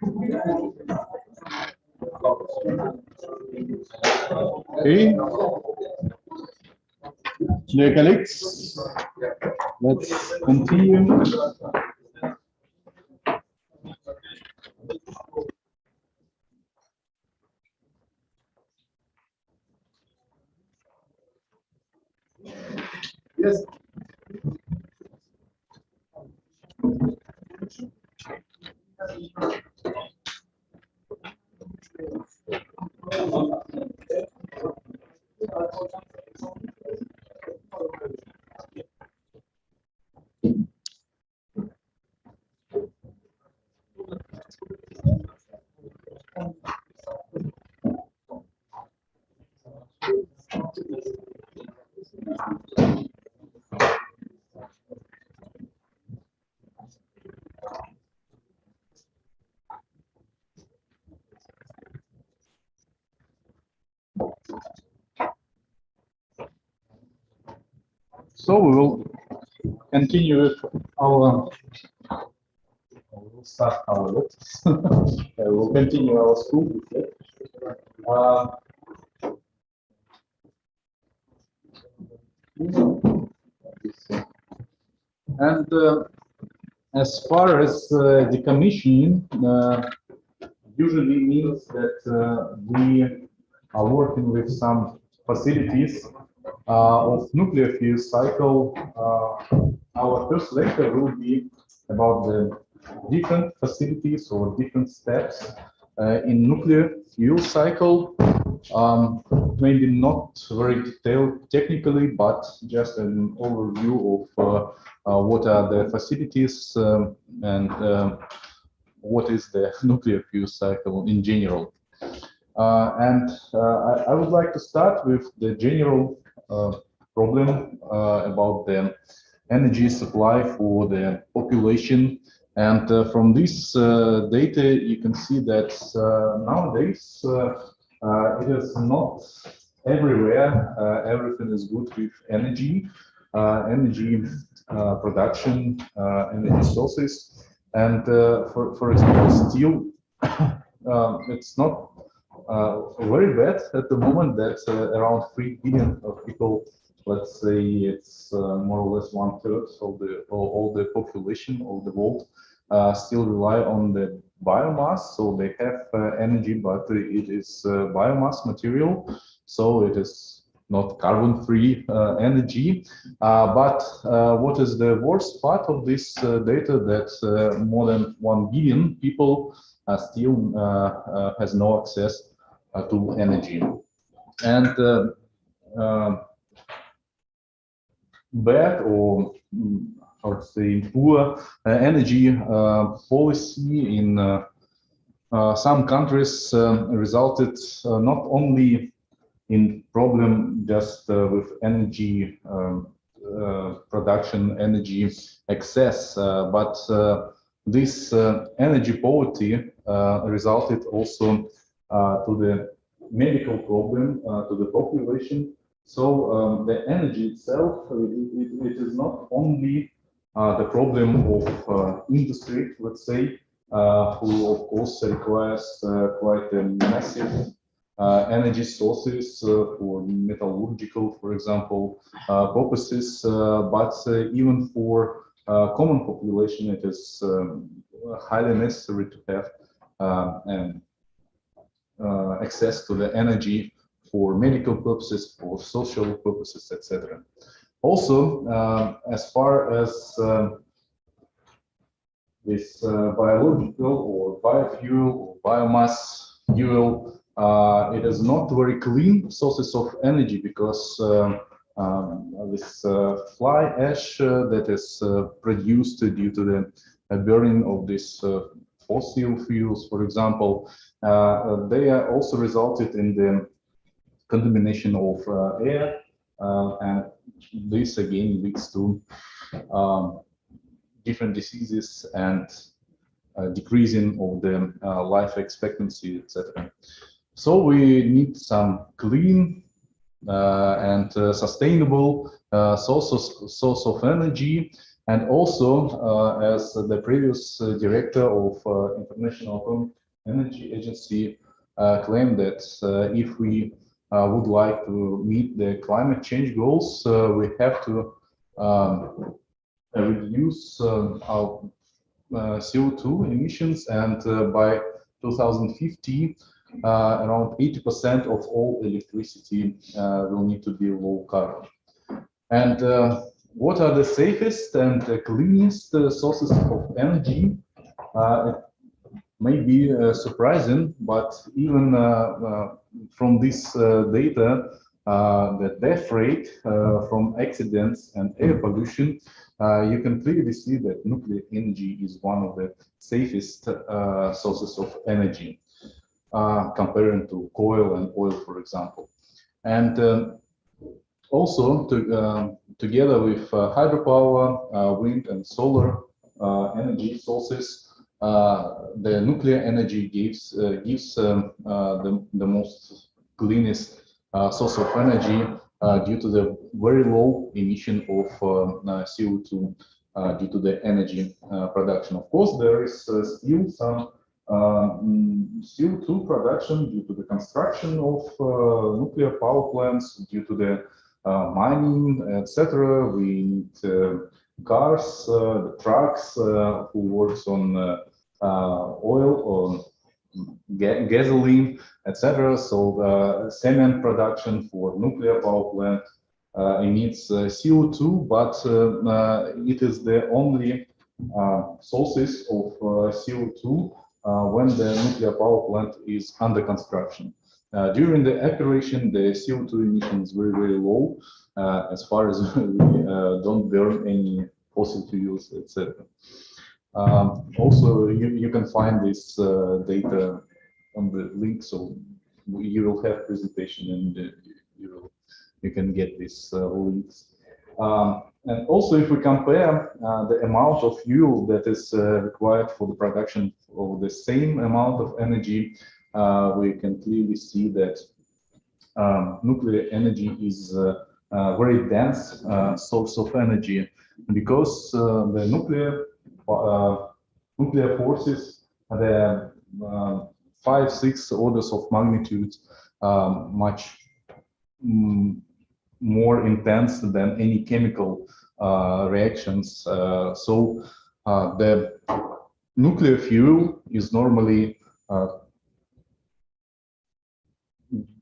Okay, dear colleagues, let's continue. Yes. So we will continue with our. We'll start our lectures. We'll continue our school. And as far as decommissioning, usually means that we are working with some facilities of nuclear fuel cycle. Our first lecture will be about the different facilities or different steps in nuclear fuel cycle. Maybe not very detailed technically, but just an overview of what are the facilities and what is the nuclear fuel cycle in general. I would like to start with the general problem about the energy supply for the population. And from this data, you can see that nowadays it is not everywhere. Everything is good with energy, energy production, energy sources. And for example, steel, it's not very bad at the moment that around 3 billion of people, let's say it's more or less 1/3 of all the population of the world, still rely on the biomass. So they have energy, but it is biomass material, so it is not carbon-free energy. But what is the worst part of this data, that more than 1 billion people still has no access to energy. And bad or I would say poor energy policy in some countries resulted not only in problem just with energy production, energy excess, but this energy poverty resulted also to the medical problem to the population. So the energy itself, it is not only the problem of industry, let's say, who of course requires quite a massive energy sources for metallurgical, for example, purposes, but even for common population, it is highly necessary to have access to the energy for medical purposes, for social purposes, etc. Also, as far as this biological or biofuel or biomass fuel, it is not very clean sources of energy, because this fly ash that is produced due to the burning of this fossil fuels, for example, they are also resulted in the contamination of air, and this again leads to different diseases and decreasing of the life expectancy, etc. So we need some clean and sustainable source of energy, And also, as the previous director of International Atomic Energy Agency claimed that if we would like to meet the climate change goals, we have to reduce our CO2 emissions, and by 2050, around 80% of all electricity will need to be low carbon. And what are the safest and the cleanest sources of energy? It may be surprising, but even from this data, the death rate from accidents and air pollution, you can clearly see that nuclear energy is one of the safest sources of energy, comparing to coal and oil, for example. And also, together with hydropower, wind and solar energy sources, the nuclear energy gives the most cleanest source of energy due to the very low emission of CO2 due to the energy production. Of course, there is still some CO2 production due to the construction of nuclear power plants, due to the mining, etc. We need cars, trucks who works on oil or gasoline, etc. So cement production for nuclear power plant emits CO2, but it is the only sources of CO2 when the nuclear power plant is under construction. During the operation, the CO2 emission is very, very low, as far as we don't burn any fossil fuels, etc. Also, you can find this data on the link, so you will have presentation and you can get these links. And also, if we compare the amount of fuel that is required for the production of the same amount of energy, we can clearly see that nuclear energy is a very dense source of energy, because the nuclear forces, the 5-6 orders of magnitude much more intense than any chemical reactions. So the nuclear fuel is normally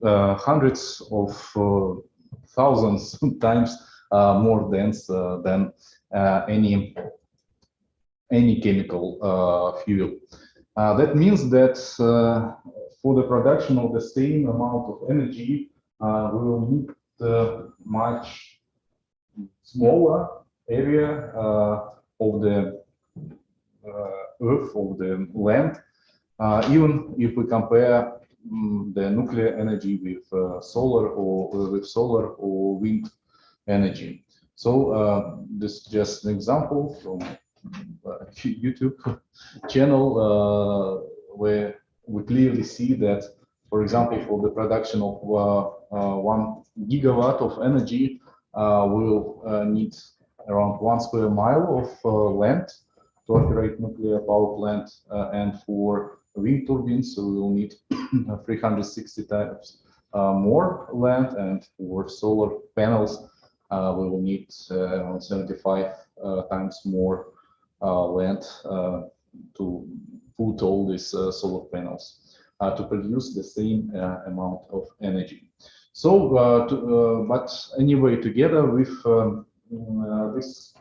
hundreds of thousands times more dense than any chemical fuel. That means that for the production of the same amount of energy, we will need much smaller area of the earth, of the land, even if we compare the nuclear energy with solar or wind energy. So this is just an example from YouTube channel where we clearly see that, for example, for the production of 1 gigawatt of energy, we'll need around 1 square mile of land to operate nuclear power plant, and for wind turbines, so we will need 360 times more land, and for solar panels, we will need 75 times more land to put all these solar panels to produce the same amount of energy. So, but anyway, together with this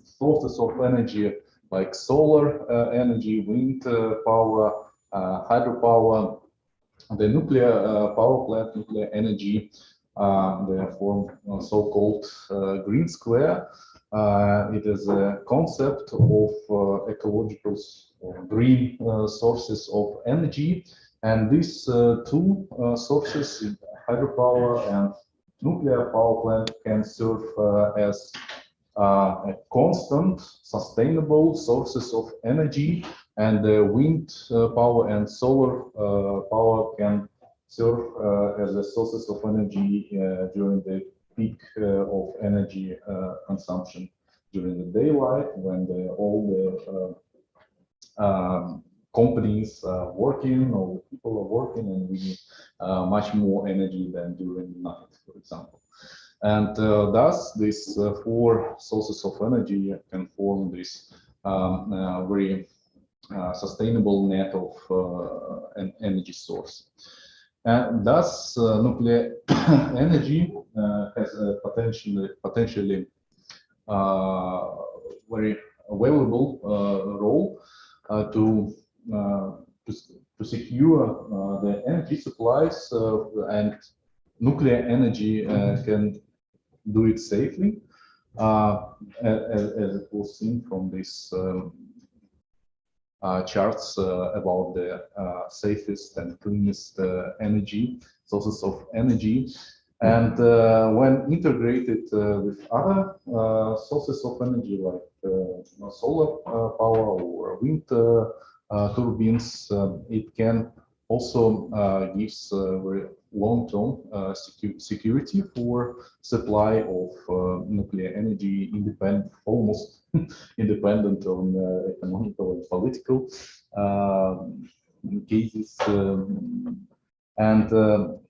sources of energy like solar energy, wind power, hydropower, the nuclear power plant, nuclear energy, they form so-called green square. It is a concept of ecological green sources of energy, and these two sources, hydropower and nuclear power plant, can serve as a constant, sustainable sources of energy, and the wind power and solar power can serve as the sources of energy during the peak of energy consumption during the daylight when all the companies are working, all the people are working, and we need much more energy than during the night, for example. And thus, these four sources of energy can form this very sustainable net of an energy source. And thus, nuclear energy has a potentially very valuable role to secure the energy supplies, and nuclear energy can do it safely, as it was seen from these charts about the safest and cleanest energy sources of energy. And when integrated with other sources of energy like solar power or wind turbines, it can also gives very long-term security for supply of nuclear energy, almost independent on economical and political cases.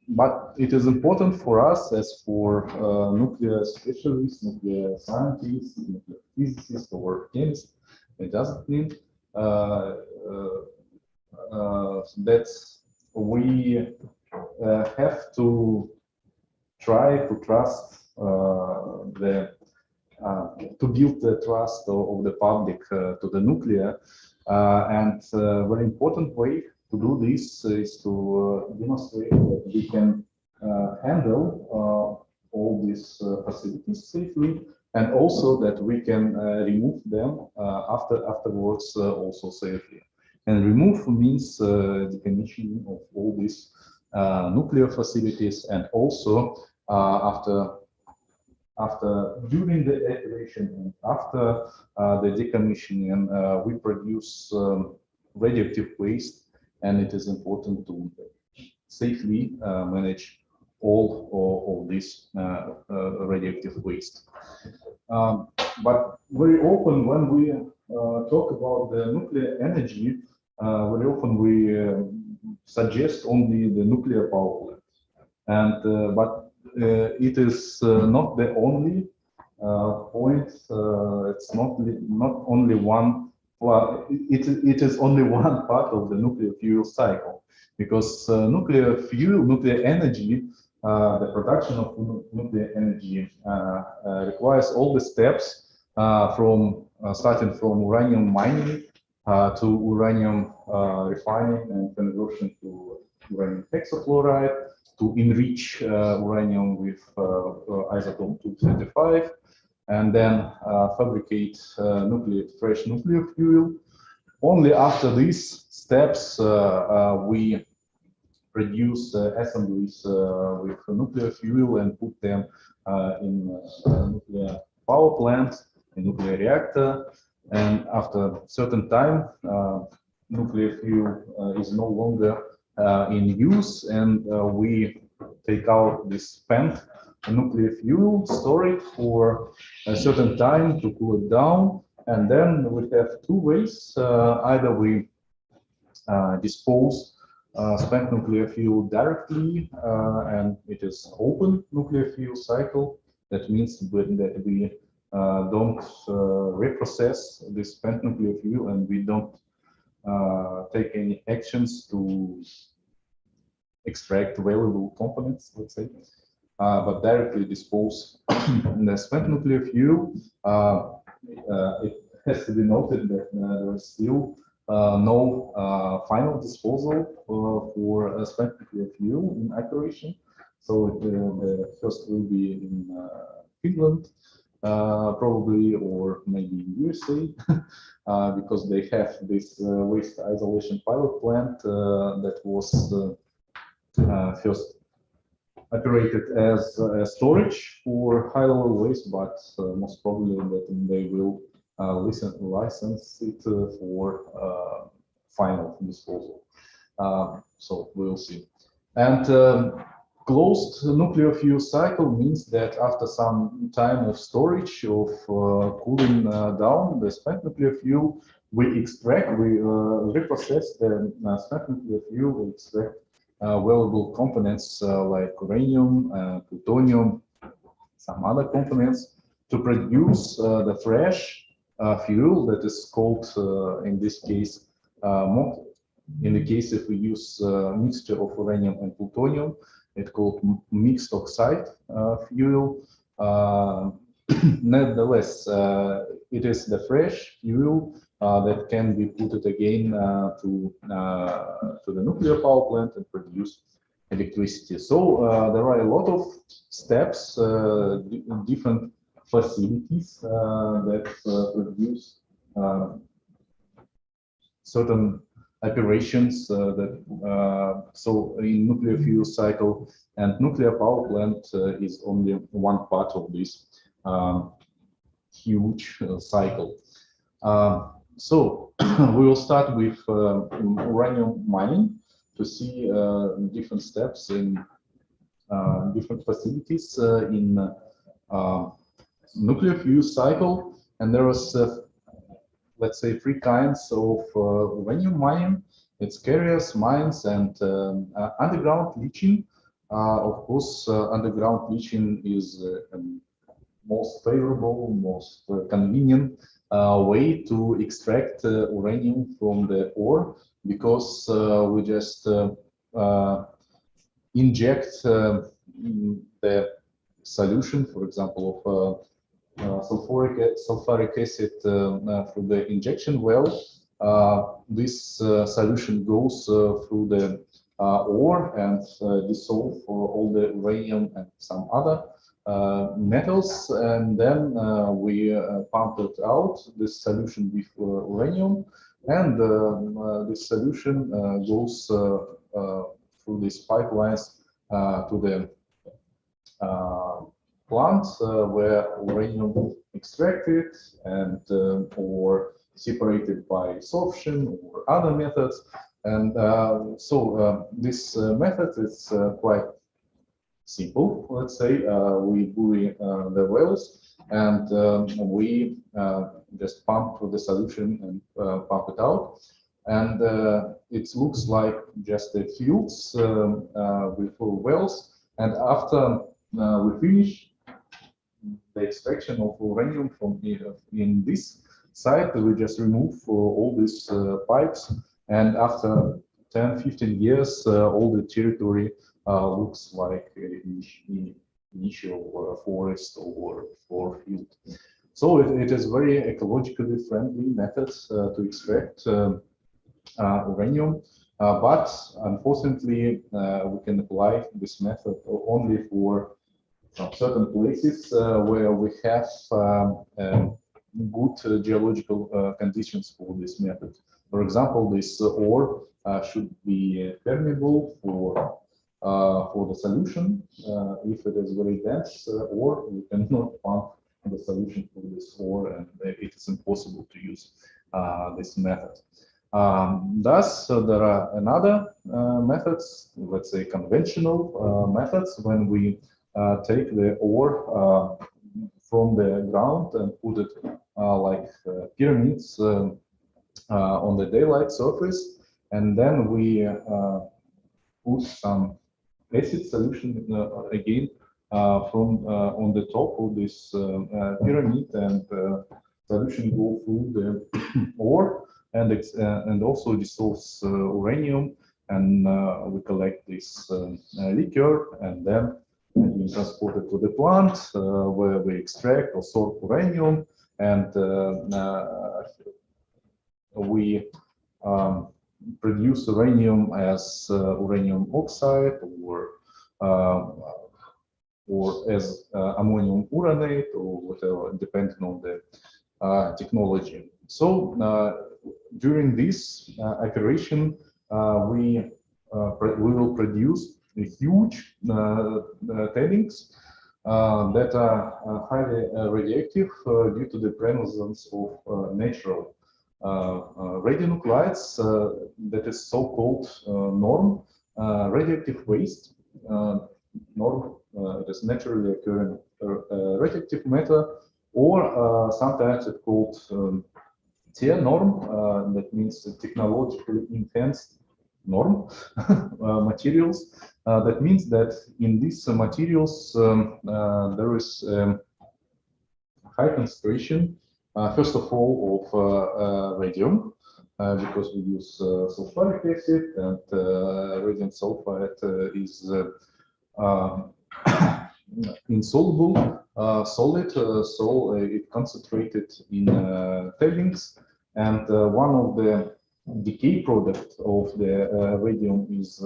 But it is important for us, as for nuclear specialists, nuclear scientists, nuclear physicists, or chemists, it doesn't mean that we have to try to trust to build the trust of the public to the nuclear, and a very important way to do this is to demonstrate that we can handle all these facilities safely, and also that we can remove them afterwards also safely. And remove means decommissioning of all these nuclear facilities, and also during the operation and after the decommissioning, we produce radioactive waste, and it is important to safely manage all of this radioactive waste. But very often when we talk about the nuclear energy, very often we suggest only the nuclear power plant, and but it is not the only point. It's not only one. Well, it is only one part of the nuclear fuel cycle, because nuclear energy, the production of nuclear energy requires all the steps from starting from uranium mining to uranium refining and conversion to uranium hexafluoride, to enrich uranium with isotope 235, and then fabricate fresh nuclear fuel. Only after these steps we produce assemblies with nuclear fuel and put them in nuclear power plant, in nuclear reactor, and after a certain time nuclear fuel is no longer in use, and we take out this spent nuclear fuel, store it for a certain time to cool it down, and then we have two ways. Either we dispose spent nuclear fuel directly, and it is open nuclear fuel cycle. That means that we don't reprocess this spent nuclear fuel, and we don't take any actions to extract valuable components, let's say, but directly dispose the spent nuclear fuel. It has to be noted that there is still no final disposal for spent nuclear fuel in operation. So the first will be in Finland, probably, or maybe in USA, because they have this waste isolation pilot plant that was first operated as storage for high-level waste, but most probably that they will license it for final disposal. So we'll see. And Closed nuclear fuel cycle means that after some time of storage, of cooling down the spent nuclear fuel, we extract, we reprocess the spent nuclear fuel, we extract valuable components like uranium, plutonium, some other components to produce the fresh fuel that is called, in this case, in the case if we use a mixture of uranium and plutonium, it's called mixed oxide fuel. Nevertheless, it is the fresh fuel that can be put again to the nuclear power plant and produce electricity. So there are a lot of steps, different facilities that produce certain operations so in nuclear fuel cycle, and nuclear power plant is only one part of this huge cycle. So we will start with uranium mining to see different steps in different facilities in nuclear fuel cycle, and there was let's say three kinds of uranium mining. It's carriers, mines, and underground leaching. Of course, underground leaching is most favorable, most convenient way to extract uranium from the ore, because we just inject the solution, for example, of sulfuric acid through the injection well. This solution goes through the ore and dissolve all the uranium and some other metals, and then we pump it out, this solution with uranium, and this solution goes through these pipelines to the plant where uranium extracted and or separated by sorption or other methods. And so this method is quite simple. Let's say we bury the wells and we just pump the solution and pump it out. And it looks like just the fields with wells. And after we finish the extraction of uranium from in this site, we just remove all these pipes, and after 10-15 years all the territory looks like initial forest or field. So it is very ecologically friendly method to extract uranium, but unfortunately we can apply this method only for certain places where we have good geological conditions for this method. For example, this ore should be permeable for the solution. If it is very dense ore, we cannot pump the solution for this ore, and it is impossible to use this method. Thus, there are another methods, let's say conventional methods, when we take the ore from the ground and put it like pyramids on the daylight surface, and then we put some acid solution again from on the top of this pyramid, and solution go through the ore and also dissolves uranium, and we collect this liquor, and then we transport it to the plant where we extract or sort uranium, and we produce uranium as uranium oxide or as ammonium uranate or whatever, depending on the technology. So during this operation, we will produce a huge tailings that are highly radioactive due to the presence of natural radionuclides, that is so-called norm radioactive waste. norm. It is naturally occurring radioactive matter, or sometimes it's called tier norm. That means technologically enhanced norm materials. That means that in these materials there is high concentration, first of all, of radium, because we use sulfuric acid, and radium sulfide is insoluble solid, so it concentrated in tailings, and one of the decay product of the radium is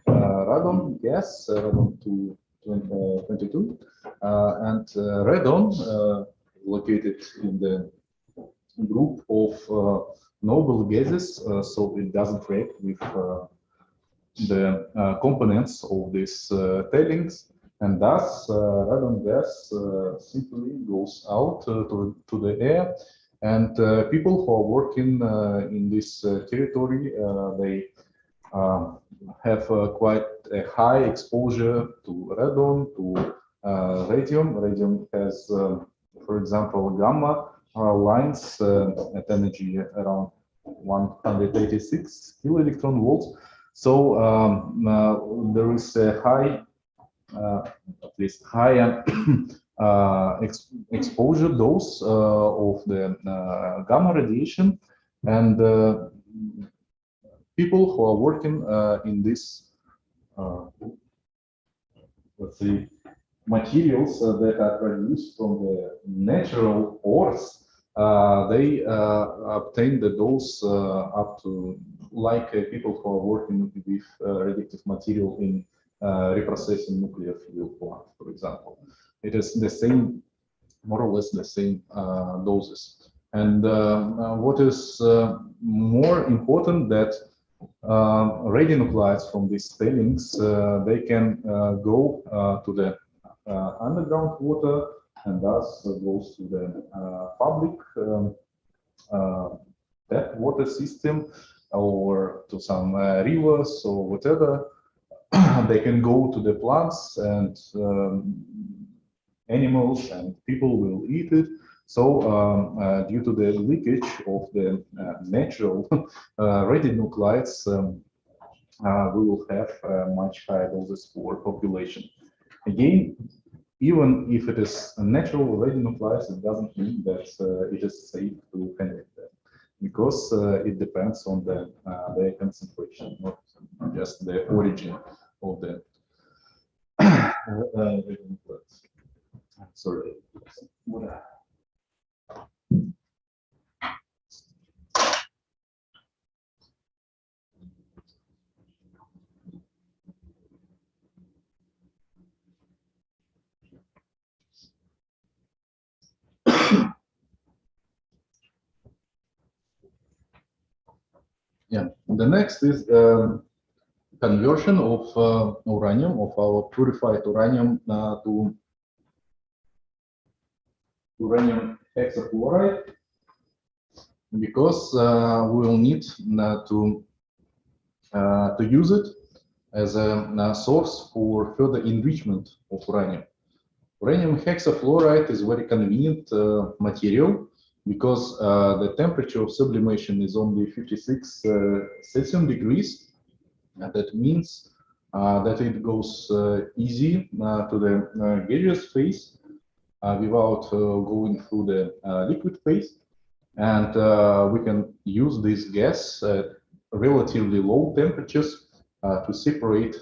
radon gas, radon 222, and radon located in the group of noble gases, so it doesn't react with the components of these tailings, and thus radon gas simply goes out to the air. And people who are working in this territory, they have quite a high exposure to radon, to radium. Radium has, for example, gamma lines at energy around 186 kiloelectron volts. So there is a high, at least higher exposure dose of the gamma radiation, and people who are working in this, let's say, materials that are produced from the natural ores, they obtain the dose up to, like people who are working with radioactive material in reprocessing nuclear fuel plant, for example. It is the same, more or less the same doses. And what is more important, that radionuclides from these tailings, they can go to the underground water, and thus goes to the public tap water system, or to some rivers or whatever. They can go to the plants, and animals and people will eat it. So due to the leakage of the natural radionuclides, we will have much higher doses for population. Again, even if it is a natural radionuclides, it doesn't mean that it is safe to handle that, because it depends on the their concentration, not just the origin of the radionuclides. Sorry. Yeah, the next is conversion of uranium, of our purified uranium, to uranium hexafluoride, because we will need to use it as a source for further enrichment of uranium. Uranium hexafluoride is very convenient material, because the temperature of sublimation is only 56 Celsius degrees. And that means that it goes easy to the gaseous phase without going through the liquid phase. And we can use this gas at relatively low temperatures to separate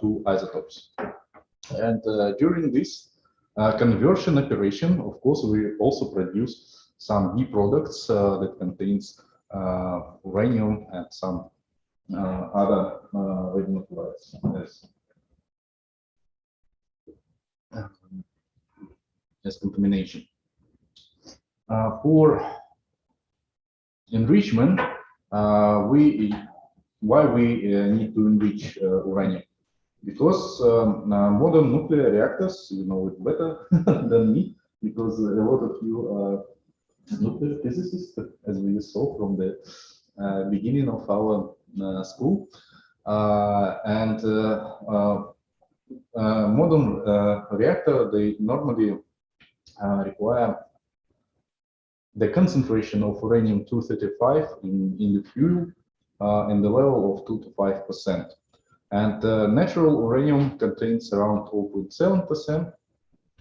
two isotopes. And during this conversion operation, of course, we also produce some B products that contains uranium and some other radionuclides as contamination. For enrichment, why we need to enrich uranium? Because modern nuclear reactors, you know it better than me, because a lot of you are nuclear physicists, as we saw from the beginning of our school. And modern reactor, they normally require the concentration of uranium-235 in the fuel in the level of 2 to 5%. And natural uranium contains around 0.7%.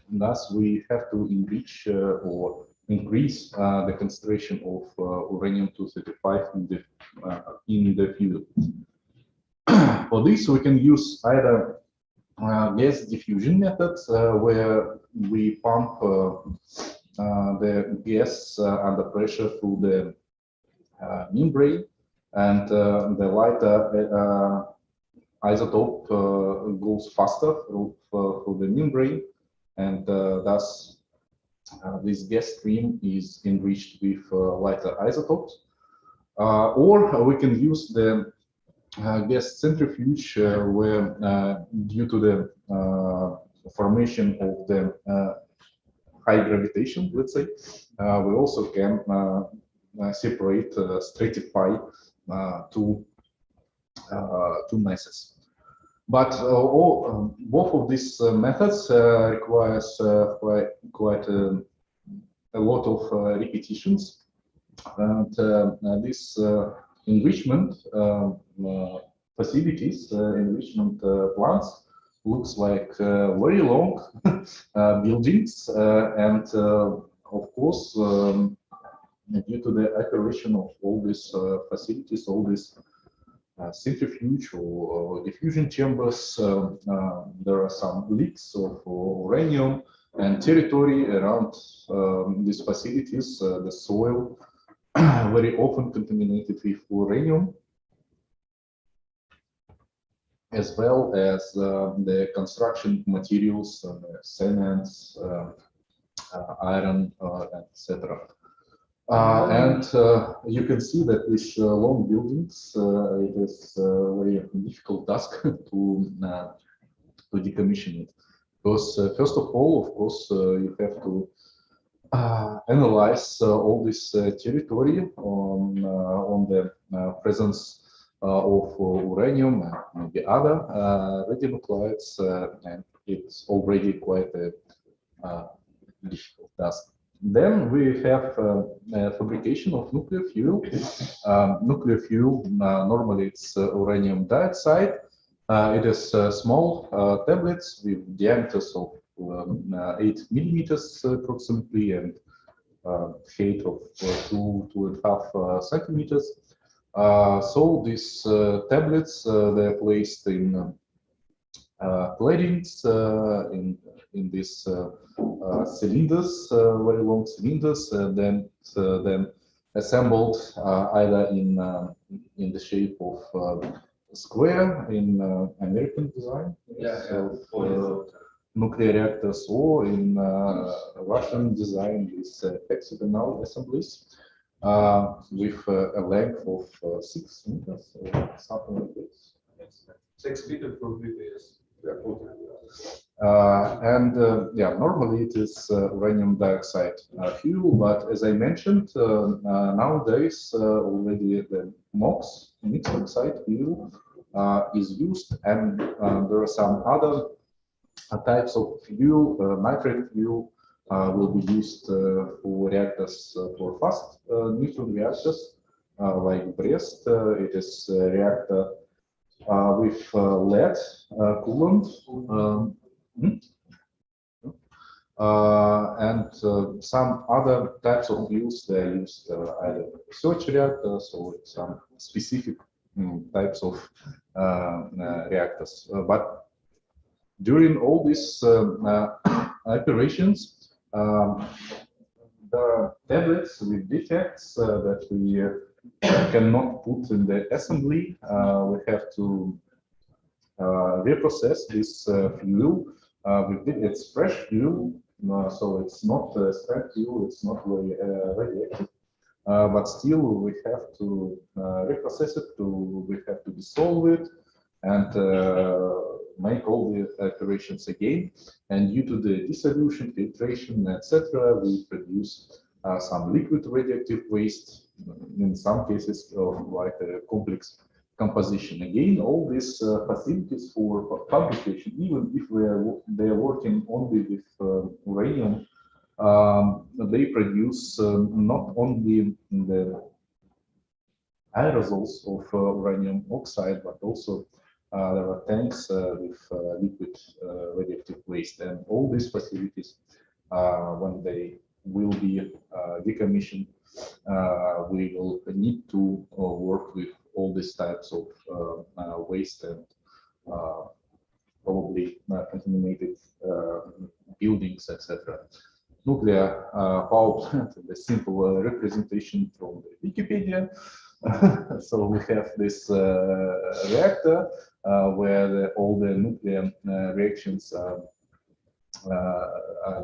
Thus, we have to enrich or increase the concentration of uranium-235 in the fuel. For this, we can use either gas diffusion methods, where we pump the gas under pressure through the membrane, and the lighter isotope goes faster through the membrane, and thus this gas stream is enriched with lighter isotopes. Or we can use the gas centrifuge, where due to the formation of the high gravitation, let's say, we also can separate, stratify two masses. But both of these methods requires quite a lot of repetitions, and this enrichment facilities, enrichment plants, looks like very long buildings, and of course, due to the operation of all these facilities, all these centrifuge or diffusion chambers, there are some leaks of uranium, and territory around these facilities, the soil, very often contaminated with uranium, as well as the construction materials, cements, iron, etc. And you can see that with long buildings, it is a very difficult task to decommission it. Because first of all, of course, you have to analyze all this territory on the presence of uranium and maybe other radionuclides, and it's already quite a difficult task. Then we have fabrication of nuclear fuel. Nuclear fuel, normally it's uranium dioxide. It is small tablets with diameters of 8 millimeters approximately, and height of 2.5 centimeters. So these tablets, they're placed in claddings, in these cylinders, very long cylinders, then assembled either in the shape of square in American design, nuclear reactors, or in Russian design with hexagonal assemblies with a length of 6 meters or something like this. 6 meters per meter, yes. Yeah, normally it is uranium dioxide fuel, but as I mentioned, nowadays already the MOX, mixed oxide fuel, is used, and there are some other types of fuel. Nitrate fuel will be used for reactors, for fast neutron reactors like Brest. It is a reactor with lead coolant, and some other types of fuels. They are used either in research reactors or some specific types of reactors. But during all these operations, there are tablets with defects that we cannot put in the assembly. We have to reprocess this fuel. It's fresh fuel, so it's not spent fuel, it's not very radioactive. But still, we have to reprocess it, we have to dissolve it, and make all the operations again. And due to the dissolution, filtration, etc., we produce some liquid radioactive waste, in some cases of like a complex composition. Again, all these facilities for fabrication, even if they are working only with uranium, they produce not only the aerosols of uranium oxide, but also there are tanks with liquid radioactive waste, and all these facilities, when they will be decommissioned, we will need to work with all these types of waste and probably contaminated buildings, etc. Nuclear power plant, the simple representation from the Wikipedia. So we have this reactor where all the nuclear reactions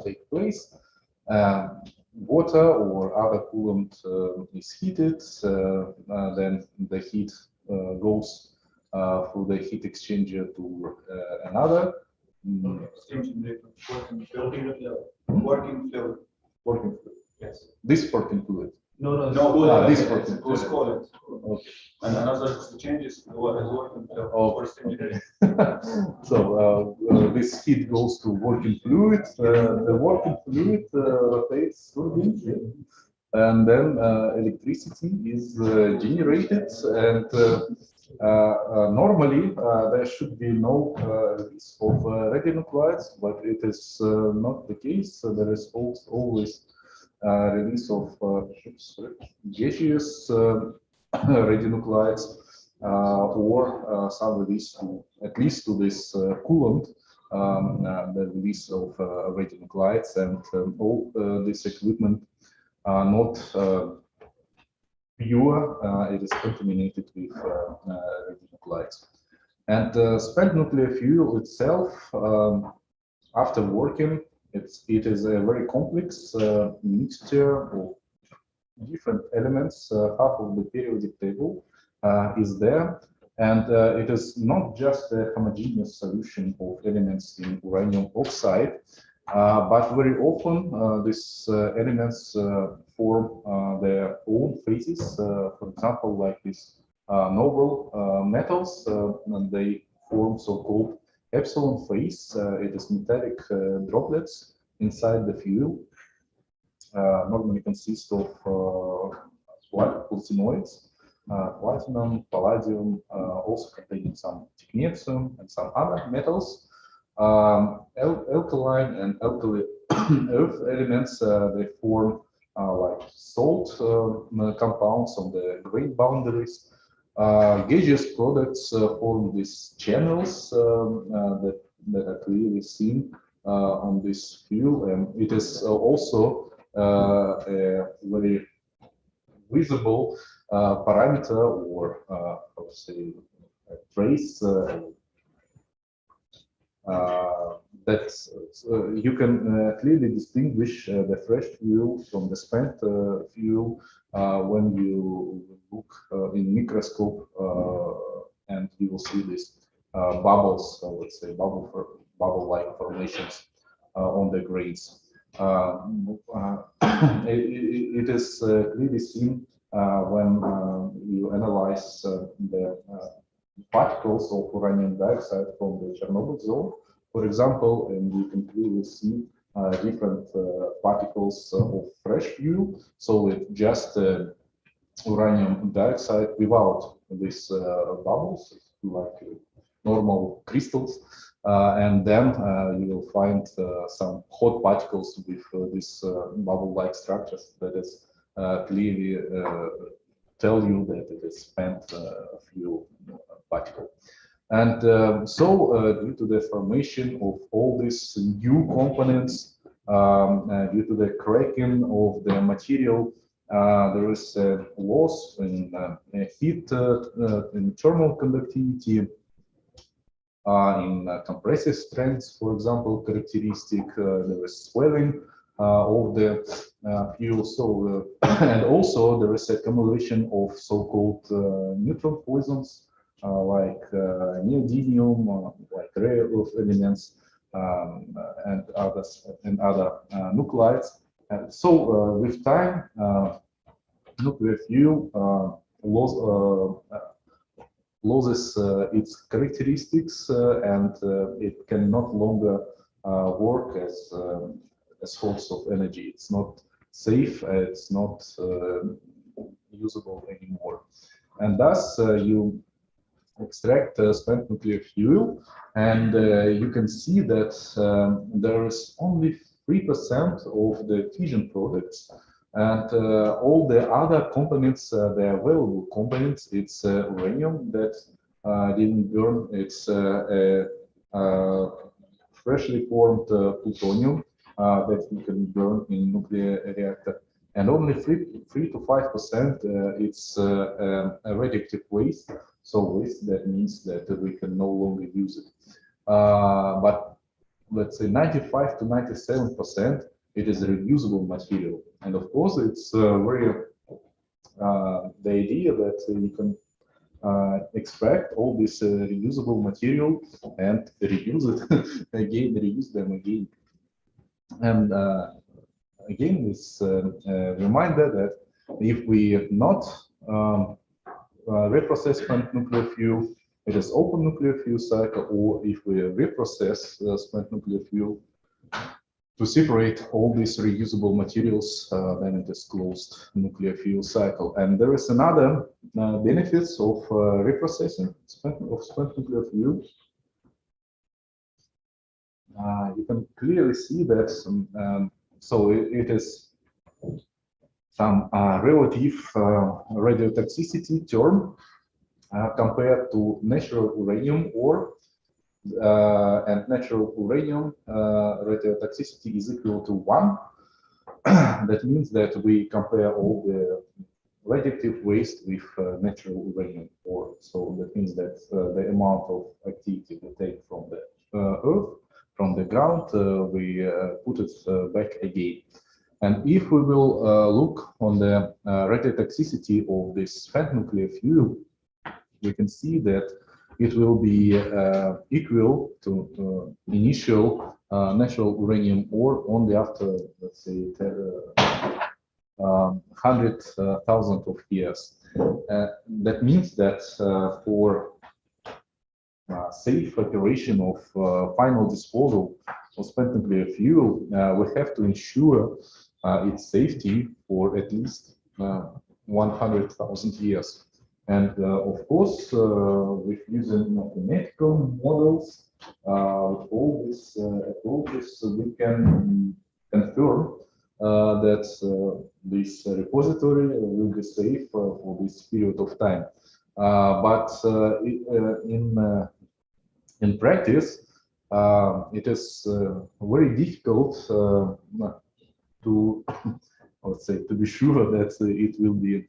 take place. Water or other coolant is heated, then the heat goes through the heat exchanger to another. Working fluid. Working fluid. Yes. This working fluid. No, this working fluid. Let's call it. Okay. And another changes what is working fluid. Okay. So this heat goes to working fluid. The working fluid rotates through it, and then electricity is generated. And normally there should be no release of radionuclides, but it is not the case. So there is always release of gaseous radionuclides or some release to at least to this coolant, the release of radionuclides, and all this equipment are not pure. It is contaminated with radionuclides. And spent nuclear fuel itself, after working, it is a very complex mixture of different elements. Half of the periodic table is there, and it is not just a homogeneous solution of elements in uranium oxide, but very often these elements form their own phases. For example, like these noble metals, and they form so-called epsilon phase. It is metallic droplets inside the fuel. Normally consist of calcinoids, platinum, palladium, also containing some technetium and some other metals. Alkaline and alkali earth elements, they form like salt compounds on the grain boundaries. Gaseous products form these channels that are clearly seen on this fuel, and it is also a very visible parameter, or how to say, a trace that you can clearly distinguish the fresh fuel from the spent fuel when you look in microscope, and you will see these bubbles, let's say bubble-like formations on the grains. It is clearly seen when you analyze the particles of uranium dioxide from the Chernobyl zone, for example, and you can clearly see different particles of fresh fuel. So it's just uranium dioxide without these bubbles, like normal crystals. And then you will find some hot particles with these bubble-like structures that is clearly tell you that it is spent fuel particle. And so due to the formation of all these new components, due to the cracking of the material, there is a loss in heat, in thermal conductivity, in compressive strength, for example, characteristic. There is swelling of the fuel. So, and also there is accumulation of so-called neutron poisons, like neodymium, like rare earth elements, and others, and other nuclides. And so with time, nuclear fuel loses its characteristics and it can not longer work as a source of energy. It's not safe, it's not usable anymore. And thus you extract spent nuclear fuel, and you can see that there is only 3% of the fission products, and all the other components, the available components, it's uranium that didn't burn, it's freshly formed plutonium that we can burn in nuclear reactor, and only 3 to 5% it's a radioactive waste. So waste, that means that we can no longer use it. But let's say 95 to 97%, it is a reusable material. And of course, it's the idea that you can extract all this reusable material and reuse it again, reuse them again. And again, this reminder that if we not reprocess spent nuclear fuel, it is open nuclear fuel cycle, or if we reprocess spent nuclear fuel to separate all these reusable materials, then it is closed nuclear fuel cycle. And there is another benefits of reprocessing spent nuclear fuel. You can clearly see that so it is some relative radiotoxicity term compared to natural uranium ore, and natural uranium radiotoxicity is equal to 1. That means that we compare all the radioactive waste with natural uranium ore. So that means that the amount of activity we take from the earth, from the ground, we put it back again. And if we will look on the radiotoxicity of this spent nuclear fuel, we can see that it will be equal to initial natural uranium ore only after, let's say, 100,000 of years. That means that for safe operation of final disposal of spent nuclear fuel, we have to ensure its safety for at least 100,000 years. And of course, with using mathematical models, with all this approaches, we can confirm that this repository will be safe for this period of time. But in practice, it is very difficult to, let's say, to be sure that it will be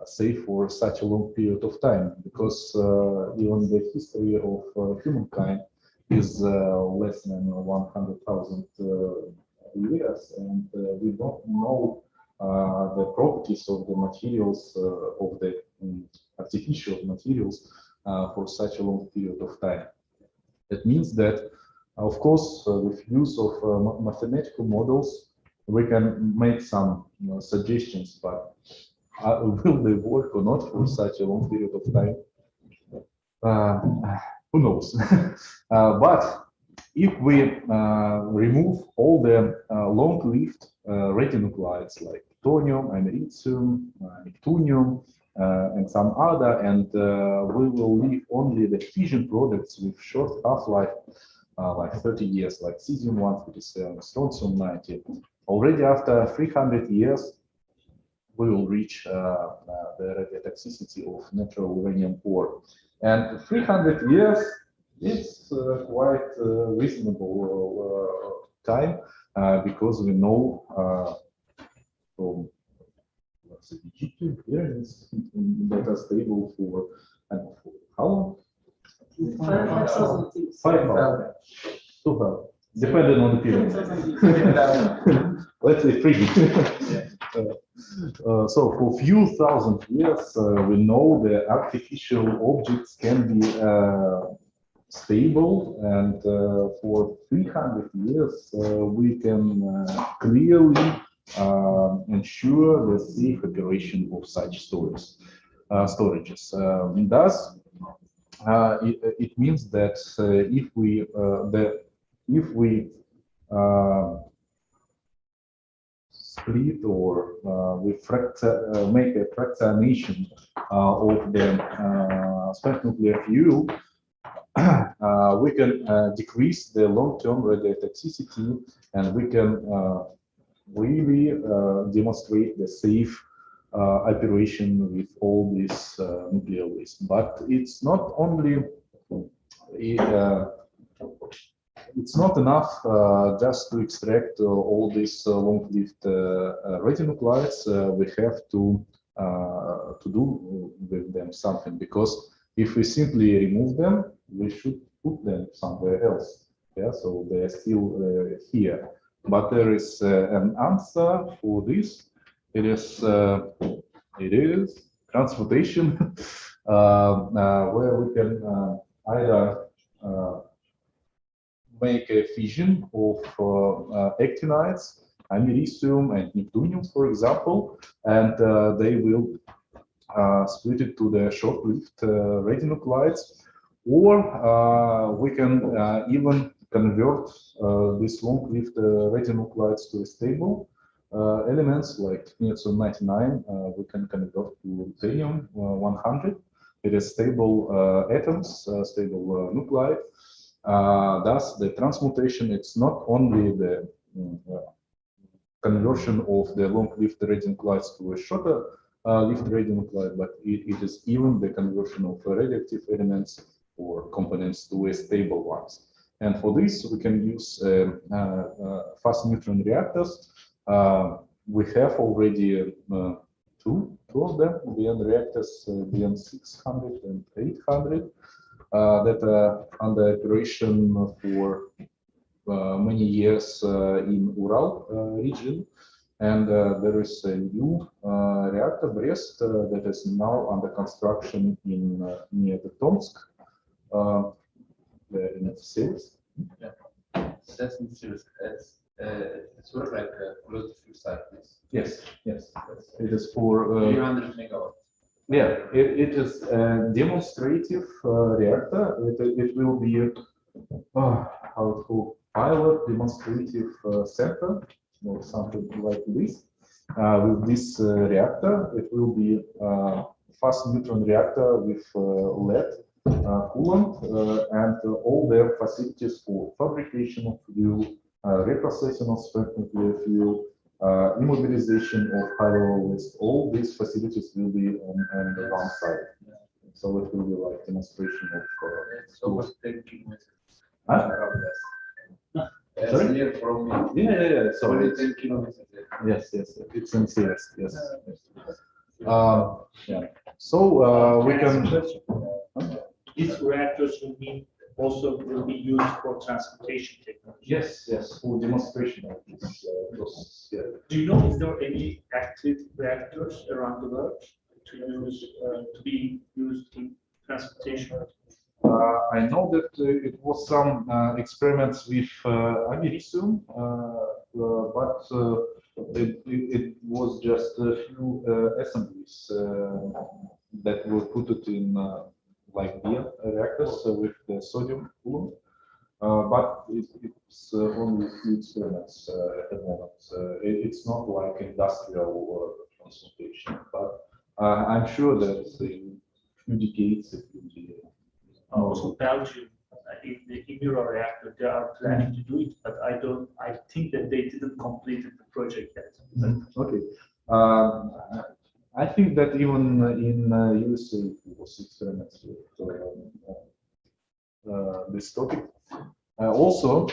safe for such a long period of time, because even the history of humankind is less than 100,000 years, and we don't know the properties of the materials, of the artificial materials for such a long period of time. That means that, of course, with use of mathematical models, we can make some suggestions, but will they work or not for such a long period of time? Who knows? But if we remove all the long-lived radionuclides like plutonium, americium, neptunium, and some other, and we will leave only the fission products with short half-life, like 30 years, like cesium-137, strontium-90. Already after 300 years, we will reach the radiotoxicity of natural uranium ore. And 300 years is quite reasonable time, because we know from Egyptian pyramids that are stable for how long? 5,000 years. 5,000. 2,000. Depending on the period. Let's say 3. So for few thousand years, we know the artificial objects can be stable, and for 300 years, we can clearly ensure the safe operation of such storages. Thus, it means that if we split or make a fractionation of the spent nuclear fuel, we can decrease the long-term radiotoxicity, and we can really demonstrate the safe operation with all this nuclear waste. But it's not only it's not enough just to extract all these long-lived radionuclides. We have to do with them something, because if we simply remove them, we should put them somewhere else. Yeah, so they are still here. But there is an answer for this. It is transportation, where we can either make a fission of actinides, americium and neptunium, for example, and they will split it to the short-lived radionuclides, or we can even convert these long-lived radionuclides to stable elements like Cleanest 99. We can convert to Uranium 100. It is stable atoms, stable nuclide. Thus, the transmutation, it's not only the conversion of the long-lived radionuclides to a shorter lived radionuclide, but it is even the conversion of radioactive elements or components to a stable ones. And for this, we can use fast neutron reactors. We have already two of them, BN reactors, BN 600 and 800. That are under operation for many years in Ural region, and there is a new reactor, Brest, that is now under construction in near the Tomsk, in Series. Yeah, that's in Series. It's sort of like a closed fuel cycle. Yes, yes, it is for 300 megawatts. Yeah, it is a demonstrative reactor. It will be how it's called, pilot demonstrative center or something like this. With this reactor, it will be fast neutron reactor with lead coolant and all their facilities for fabrication of fuel, reprocessing of spent nuclear fuel, immobilization of high-level waste. All these facilities will be on the one side. So it will be like demonstration of. So much 10 kilometers. Huh? That's Sorry? near from me. Yeah. So Only it's, 10 kilometers. yes, it's in CS. Yes. Yeah. So we can. These reactors will be used for transportation technology. Yes, for demonstration of this process. Yeah. Do you know, is there any active reactors around the world to be used in transportation? I know that it was some experiments with americium, but it was just a few assemblies that were put it in like beer reactors with the sodium coolant. But it's only a few experiments at the moment. It's not like industrial transportation, but I'm sure that in few decades it will be. Also, Belgium, in the Imura reactor, they are planning to do it, but I think that they didn't complete the project yet. Okay. I think that even in USA it was experiments with this topic. Also,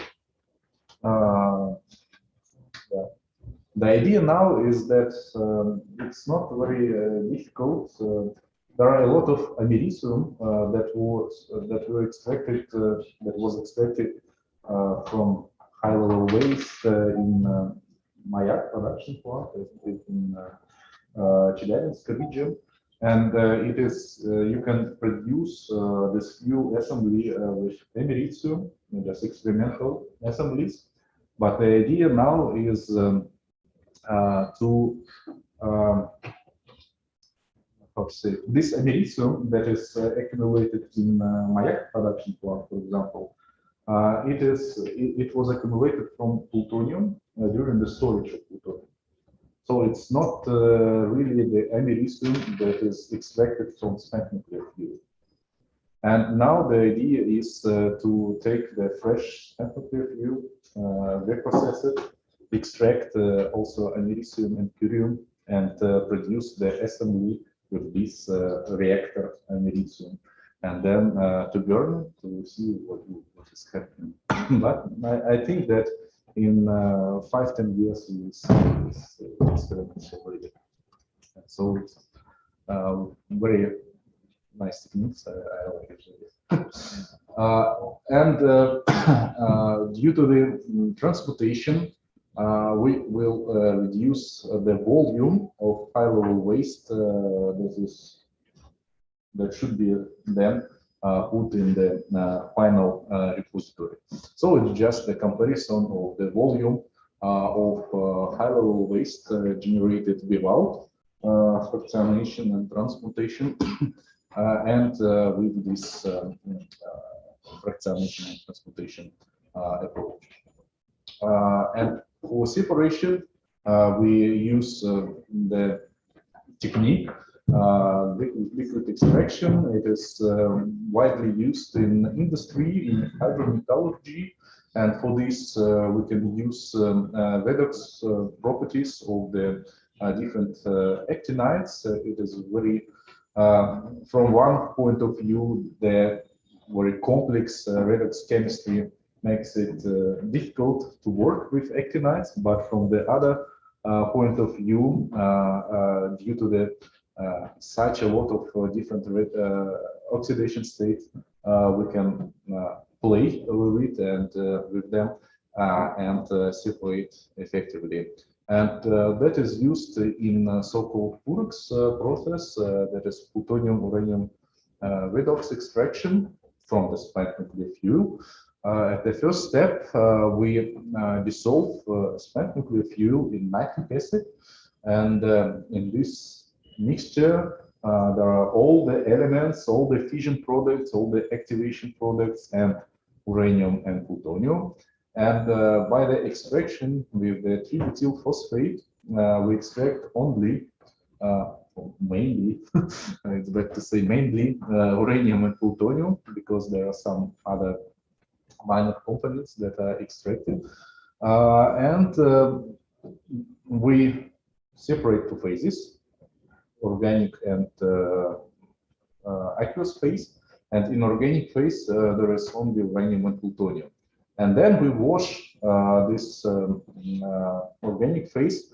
the idea now is that it's not very difficult. There are a lot of americium that were extracted, that was extracted from high-level waste in Mayak production plant in Chelyabinsk region, and it is you can produce this fuel assembly with americium, just experimental assemblies. But the idea now is to how to say, this americium that is accumulated in Mayak production plant, for example, it was accumulated from plutonium during the storage of plutonium. So it's not really the americium that is extracted from spent nuclear fuel. And now the idea is to take the fresh spent nuclear fuel, reprocess it, extract also americium and curium, and produce the assembly with this reactor americium, and then to burn it to see what is happening. But I think that in 5-10 years we will see this experiment already. So it's very nice techniques. I like it. And due to the transportation, we will reduce the volume of high-level waste that should be then put in the final repository. So it's just the comparison of the volume of high-level waste generated without fractionation and transportation, and with this fractionation and transportation approach. And for separation, we use the technique liquid extraction. It is widely used in industry, in hydrometallurgy, and for this we can use redox properties of the different actinides. It is very, from one point of view, the very complex redox chemistry makes it difficult to work with actinides, but from the other point of view, due to the such a lot of different oxidation states, we can play with it and with them and separate effectively. And that is used in so-called PURX process, that is plutonium-uranium redox extraction from the spent nuclear fuel. At the first step, we dissolve spent nuclear fuel in nitric acid, and in this mixture, there are all the elements, all the fission products, all the activation products, and uranium and plutonium. And by the extraction with the 3-methyl phosphate, we extract only, mainly, it's better to say mainly, uranium and plutonium, because there are some other minor components that are extracted. And we separate two phases, organic and aqueous phase. And in organic phase, there is only uranium and plutonium. And then we wash this organic phase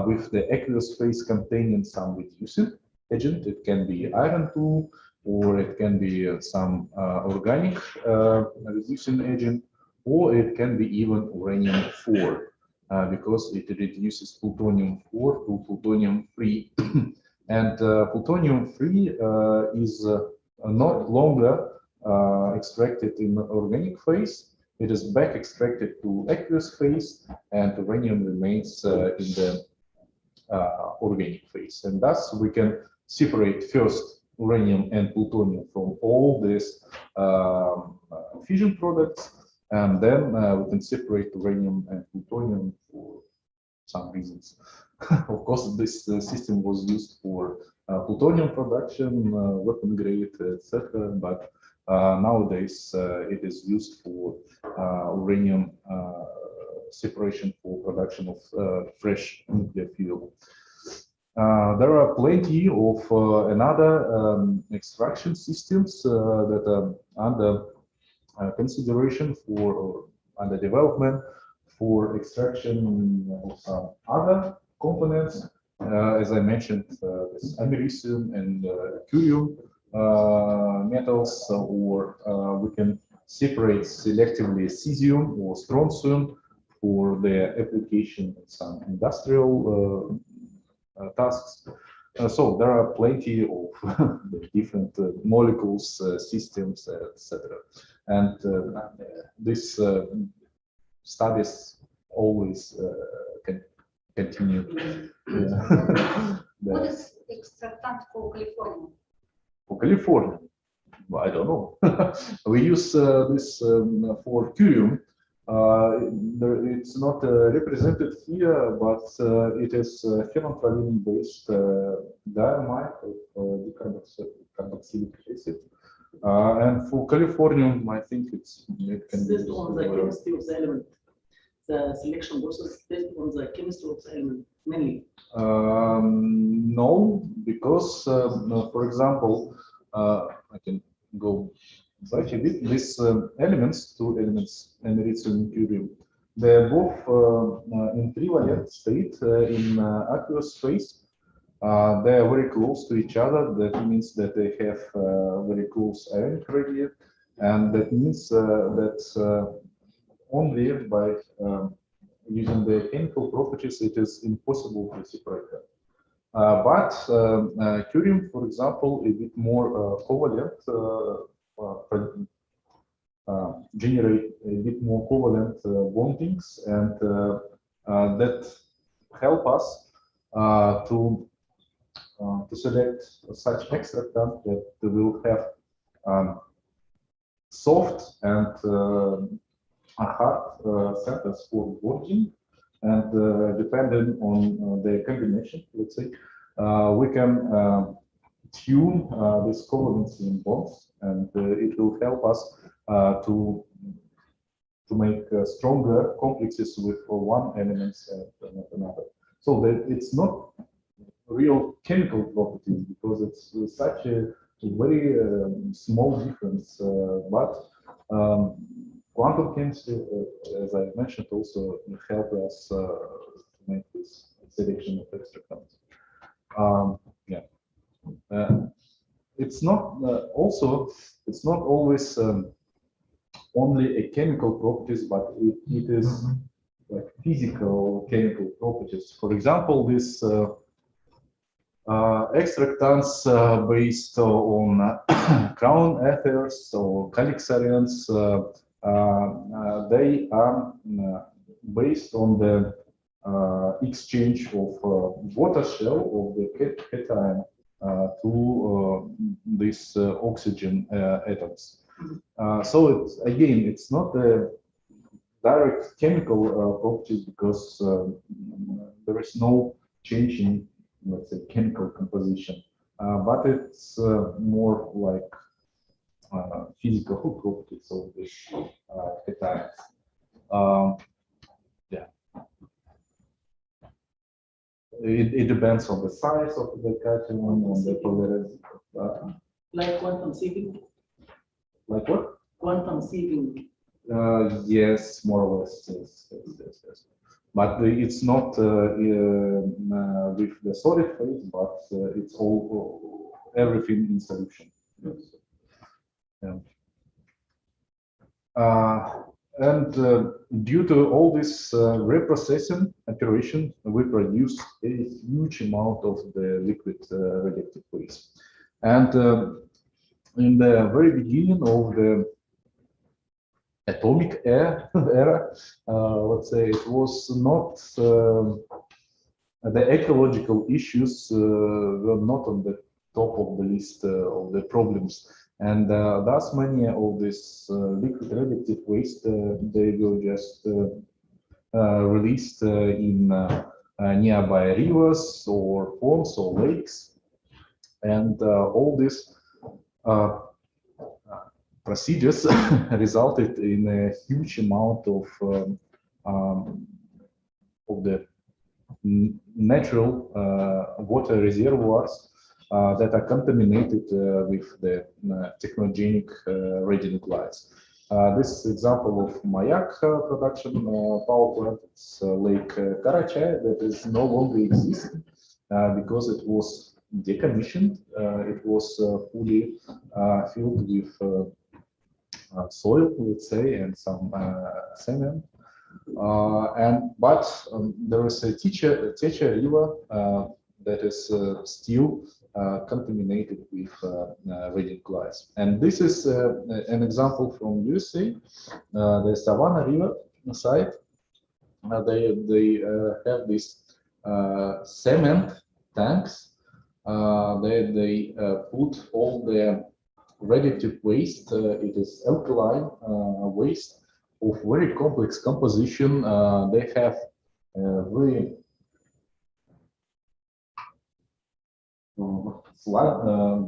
with the aqueous phase containing some reducing agent. It can be iron 2, or it can be some organic reducing agent, or it can be even uranium 4, because it reduces plutonium 4 to plutonium 3. And plutonium 3 is not longer extracted in organic phase. It is back extracted to aqueous phase, and uranium remains in the organic phase. And thus we can separate first uranium and plutonium from all these fission products, and then we can separate uranium and plutonium for some reasons. Of course, this system was used for plutonium production, weapon grade, etc. But nowadays it is used for uranium separation for production of fresh nuclear fuel. There are plenty of another extraction systems that are under consideration for, or under development for extraction of some other components. As I mentioned, this americium and curium metals, or we can separate selectively cesium or strontium for the application in some industrial tasks. So there are plenty of different molecules, systems, etc. And this studies always can continue. What is extractant for California? For California, well, I don't know. We use this for curium. It's not represented here, but it is phenolphthalein-based diamide of decarboxylic acid. And for californium, I think it can be Based on the chemistry of the element. The selection process based on the chemistry of the element mainly. No, because, for example, I can go back a bit. These elements, two elements, americium and curium, they're both in trivalent state in aqueous phase. They are very close to each other. That means that they have very close ionic radii, and that means that only by using the chemical properties it is impossible to separate them. But curium, for example, is a bit more covalent, generate a bit more covalent bondings, and that help us to select such extractant that will have soft and hard centers for bonding, and depending on the combination, let's say, we can tune this covalency in bonds, and it will help us to make stronger complexes with one element and another. So that it's not real chemical properties, because it's such a very small difference, but quantum chemistry, as I mentioned, also help us to make this selection of extractants. It's not it's not always only a chemical properties, but it is like physical chemical properties. For example, this extractants based on crown ethers or calixarenes, they are based on the exchange of water shell of the cation to these oxygen atoms. So it's, again, it's not a direct chemical properties, because there is no change in, let's say, chemical composition, but it's more like physical properties of these cations. Yeah, it depends on the size of the cation, on the polarity. Like quantum sieving. Like what? Quantum sieving. Yes, more or less. Yes. But it's not with the solid phase, but it's all everything in solution. Yes. Yeah. And due to all this reprocessing operation, we produce a huge amount of the liquid radioactive waste. And in the very beginning of the atomic era, let's say, it was not the ecological issues were not on the top of the list of the problems, and thus many of this liquid radioactive waste they were just released in nearby rivers or ponds or lakes, and all this procedures resulted in a huge amount of the natural water reservoirs that are contaminated with the technogenic radionuclides. This example of Mayak production power plant, it's Lake Karachay, that is no longer exists because it was decommissioned. It was fully filled with soil, let's say, and some cement. But there is a Techa river that is still contaminated with radionuclides. And this is an example from USA, the Savannah River site. They have these cement tanks they put all the radioactive waste. It is alkaline waste of very complex composition. They have very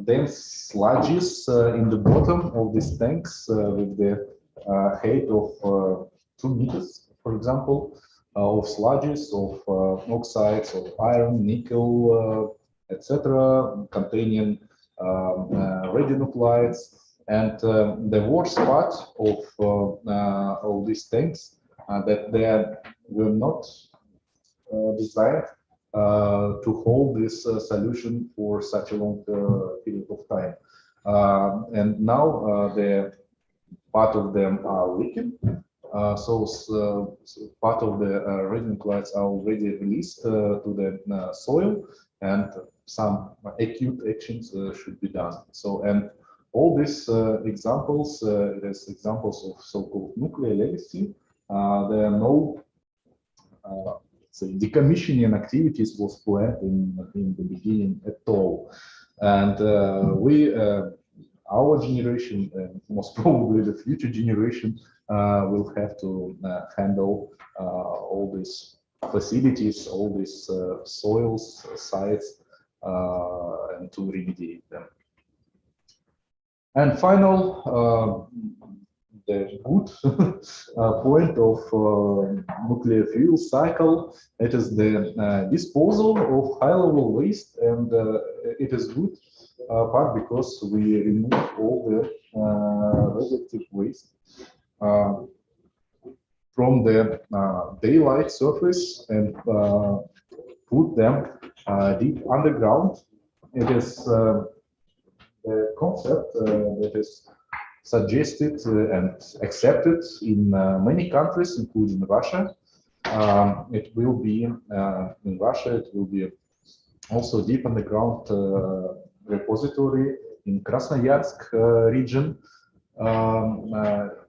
dense sludges in the bottom of these tanks with the height of 2 meters, for example, of sludges, of oxides of iron, nickel, etc., containing radionuclides. And the worst part of these tanks that they were not designed to hold this solution for such a long period of time. And now the part of them are leaking. So part of the radionuclides are already released to the soil, and some acute actions should be done. So, and all these examples, there's examples of so-called nuclear legacy. There are no say decommissioning activities was planned in the beginning at all, and our generation, and most probably the future generation, will have to handle all these facilities, all these soils, sites, and to remediate them. And final, the good point of nuclear fuel cycle, it is the disposal of high-level waste, and it is good part because we remove all the radioactive waste from the daylight surface and put them deep underground. It is the concept that is suggested and accepted in many countries, including Russia. It will be in Russia. It will be also deep underground repository in Krasnoyarsk region,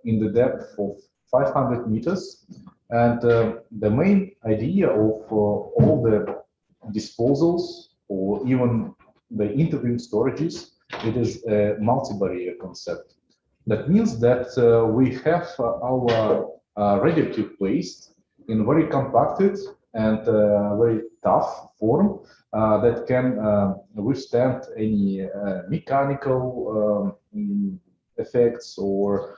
in the depth of 500 meters. And the main idea of all the disposals, or even the interim storages, it is a multi-barrier concept. That means that we have our radioactive waste in very compacted and very tough form that can withstand any mechanical effects, or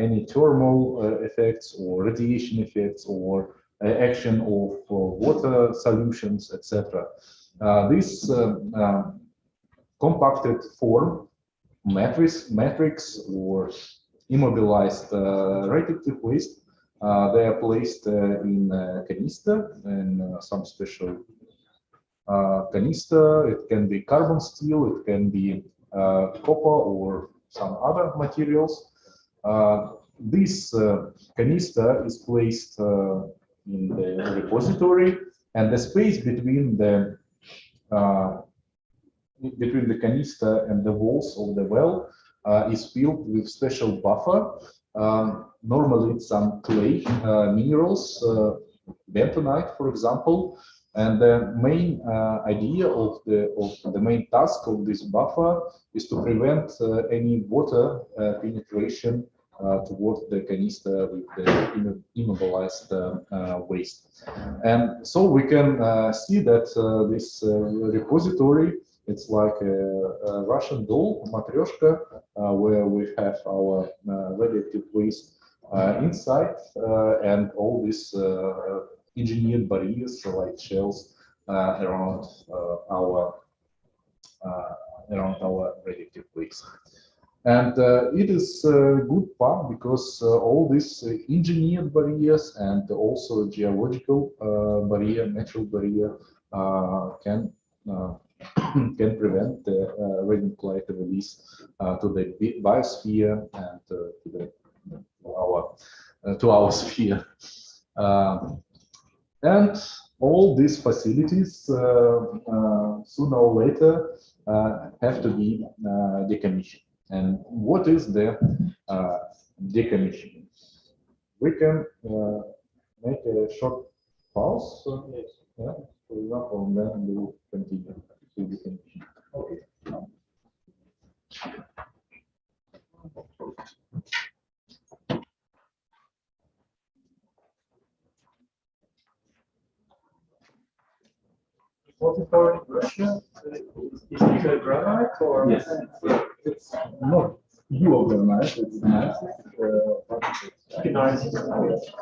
any thermal effects, or radiation effects, or action of water solutions, etc. This compacted form, matrix or immobilized radioactive waste, they are placed in canister, and some special canister. It can be carbon steel, it can be copper or some other materials. This canister is placed in the repository, and the space between the canister and the walls of the well is filled with special buffer. Normally it's some clay minerals, bentonite, for example. And the main idea of the main task of this buffer is to prevent any water penetration towards the canister with the immobilized waste. And so we can see that this repository, it's like a Russian doll, matryoshka, where we have our radioactive waste inside, and all these engineered barriers, like shells, around our radioactive waste. And it is a good part because all these engineered barriers and also geological barrier, natural barrier, can prevent the radionuclide release to the biosphere and to our sphere. And all these facilities sooner or later have to be decommissioned. And what is the decommissioning? We can make a short pause, yeah, for example, and then we will continue. to decontamination. What is for Russia? Is it granite or? Yes, it's not pure granite, it's nice. Nice.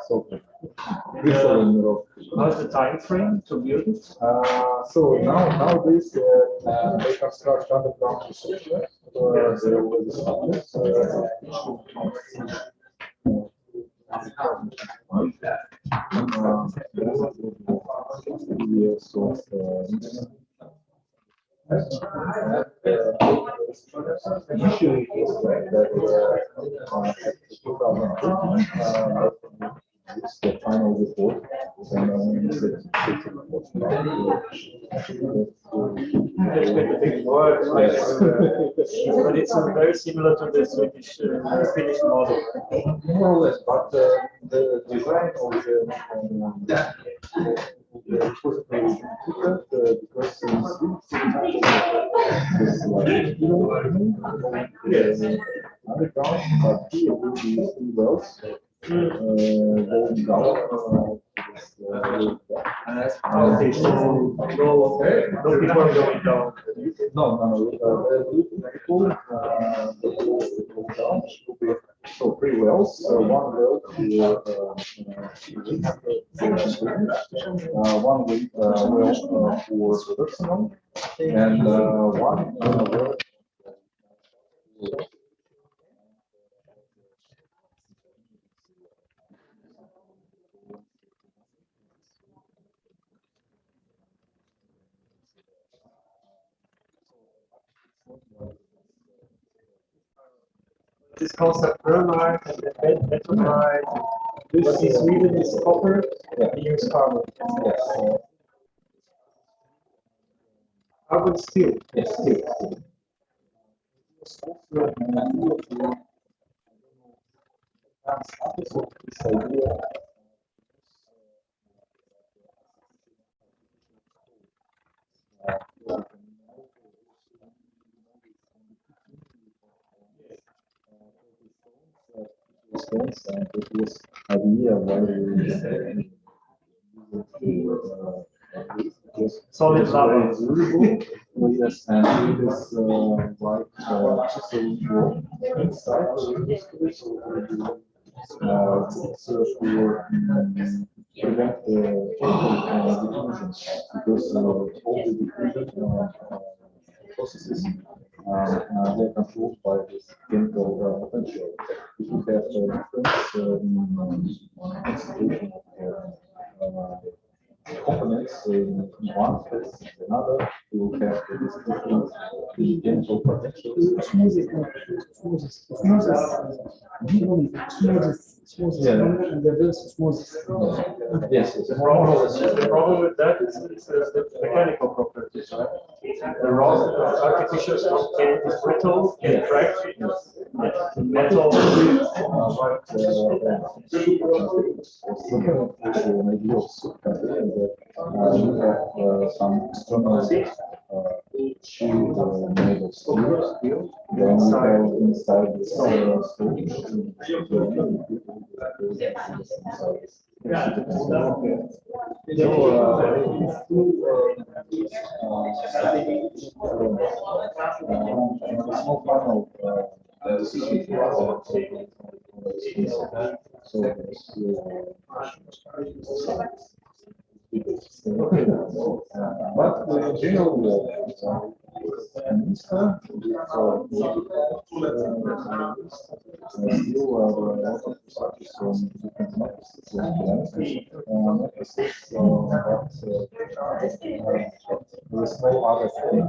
So, crystalline rock. How's the time frame to build it? So nowadays they construct underground research. They already started. Years of initially it was like that 2015 it's the final report and There's been a big work, but it's very similar to the Swedish Finnish model. more or less, but the design of the was very different because it's like underground, but here will be two wells going down. Okay, so no people are going down. No. People go down. So three wells. One well one well for personal, and one well. This concept perlite and the metalite. What in Sweden is copper, we use carbon. Yes. Carbon steel. Yes. This idea. And it was idea why we Solid lava. Yes, and it is like chisel rock inside it's for prevent chemical diffusion because all the diffusion processes they're controlled by this chemical potential. If you have different concentration of components in one phase and another, you will have this different chemical potentials. Yes, The problem with that is the mechanical properties, right? The raw artificial stuff is brittle, can crack. The metal. Maybe also you have some external shield made of steel. Then you have inside this storage. Small panel. But in general, still a lot of research on different methods, there is no other thing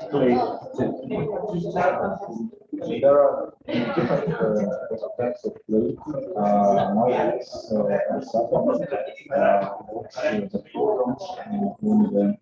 clay. There are different types of clay. Nowadays, the programs in the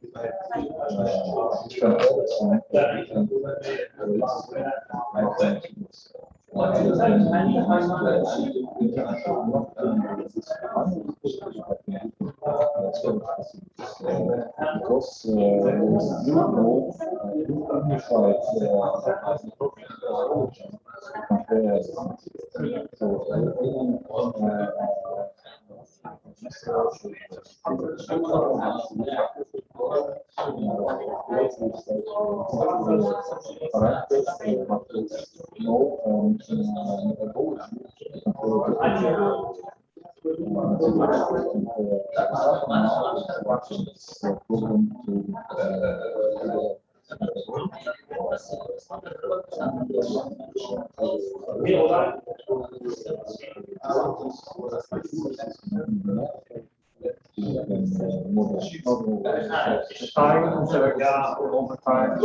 Time, over time.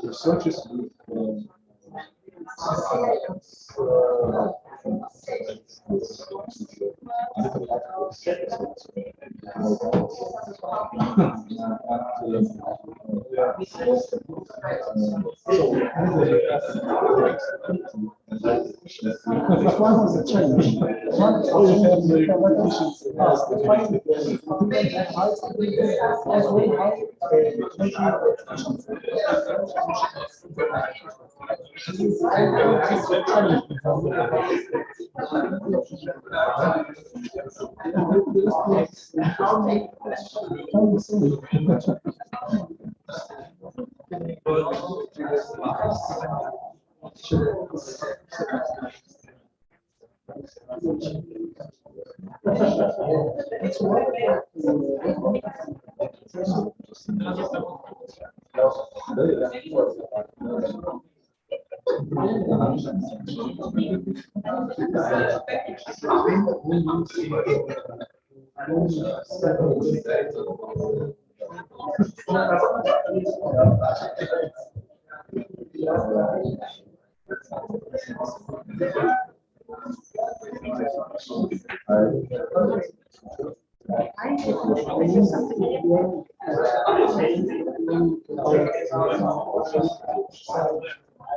Researchers Which one was the change?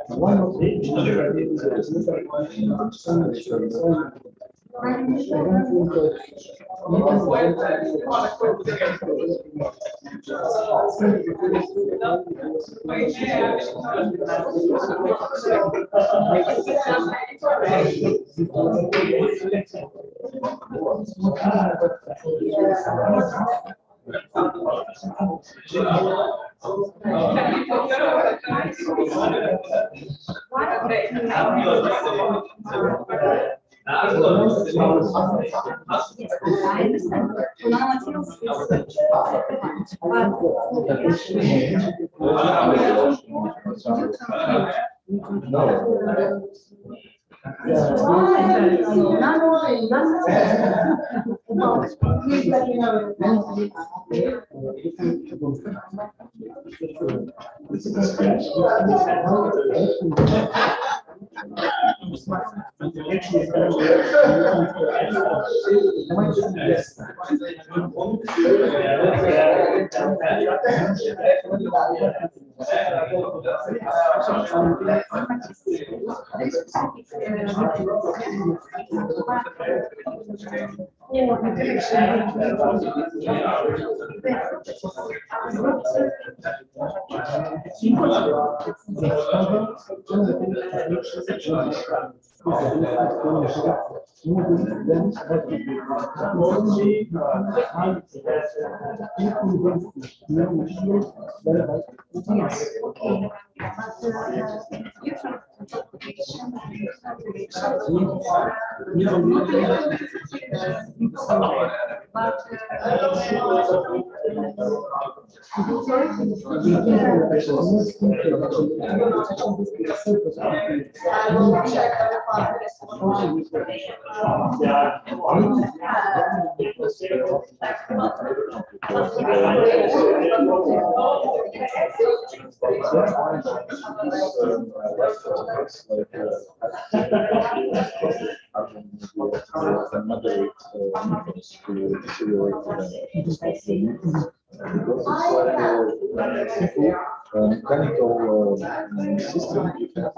One of the mechanical system, you have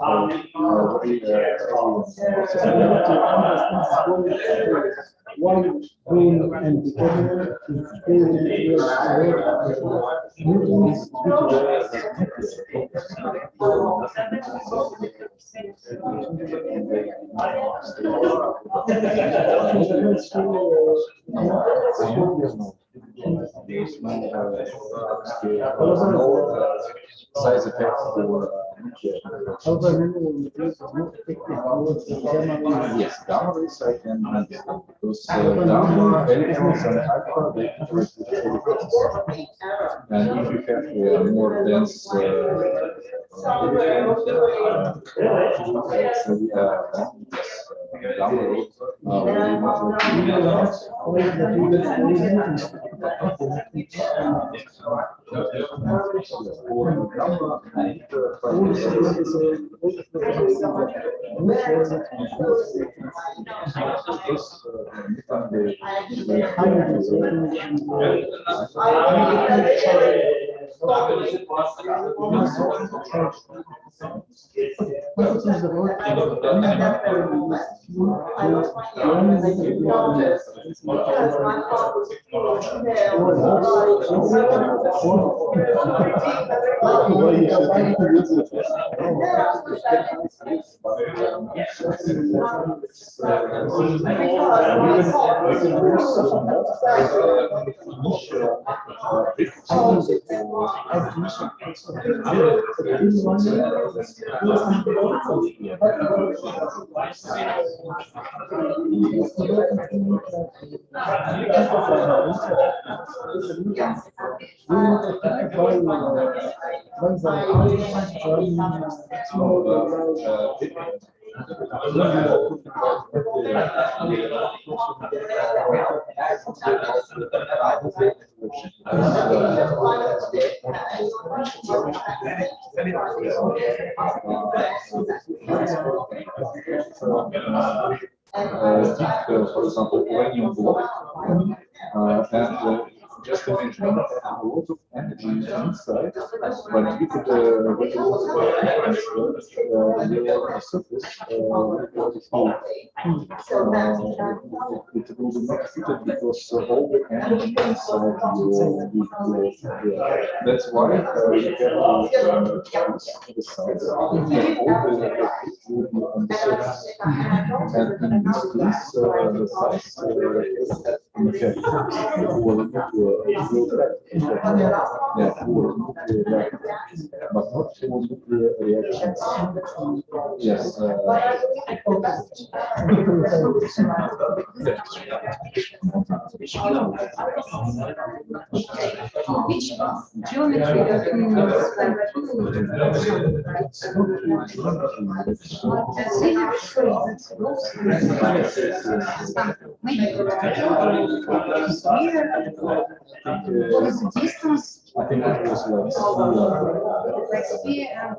one green and determinant is size effects for yes, gamma rays I can handle because gamma electrons and alpha they interact with electrons. And if you have more dense gamma rays for example, uranium block, and just imagine a lot of energy inside, but we could the surface it will be not fitted because all the energy inside will be that's why we have the sides all the heat will be on the surface. And in this case, the size we have for nuclear but not for nuclear reactions. Yes. Which geometry distance. I think it was Like sphere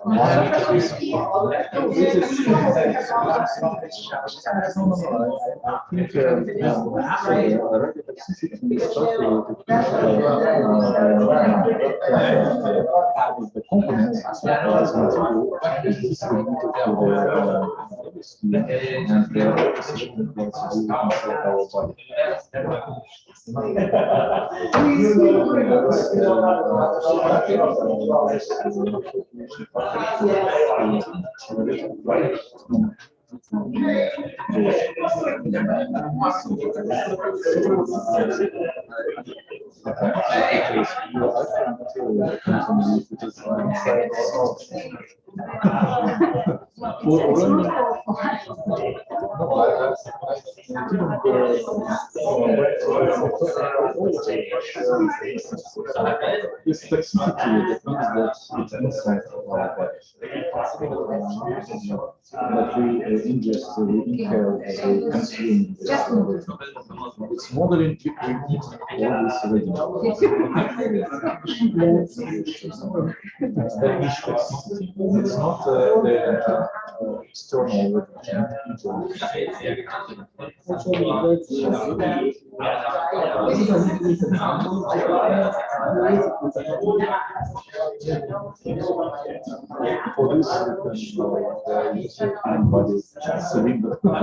and the components as material is distributed to the sphere, and the what we inside our body. It's toxicity, that means that it's inside of our body. That we ingest, we inhale, we consume. It's modeling technique always ready. That is toxicity. It's not the external for this, body cylinder as a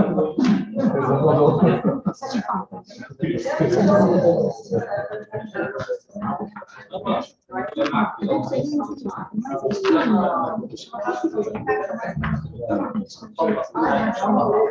model.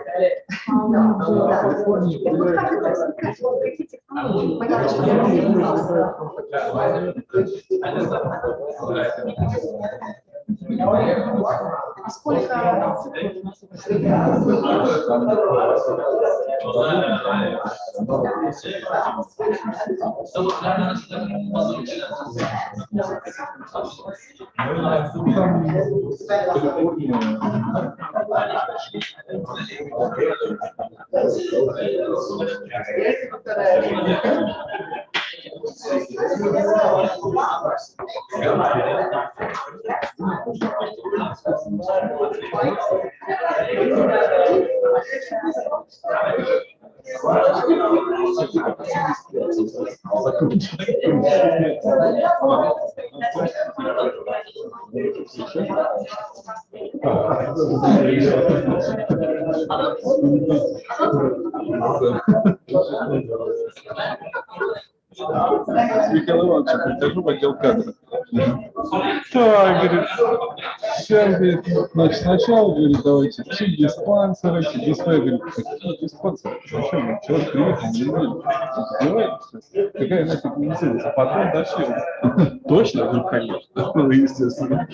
Михаил Иванович, прихожу в отдел кадров. Так, говорит, сейчас, говорит, значит, сначала, говорит, давайте диспансеры, дисплей, говорит, какие диспансеры? Зачем? Человек приехал, не знаю, издеваетесь? Какая нафиг медицина? А потом дошли. Точно? Ну, конечно. Ну, естественно.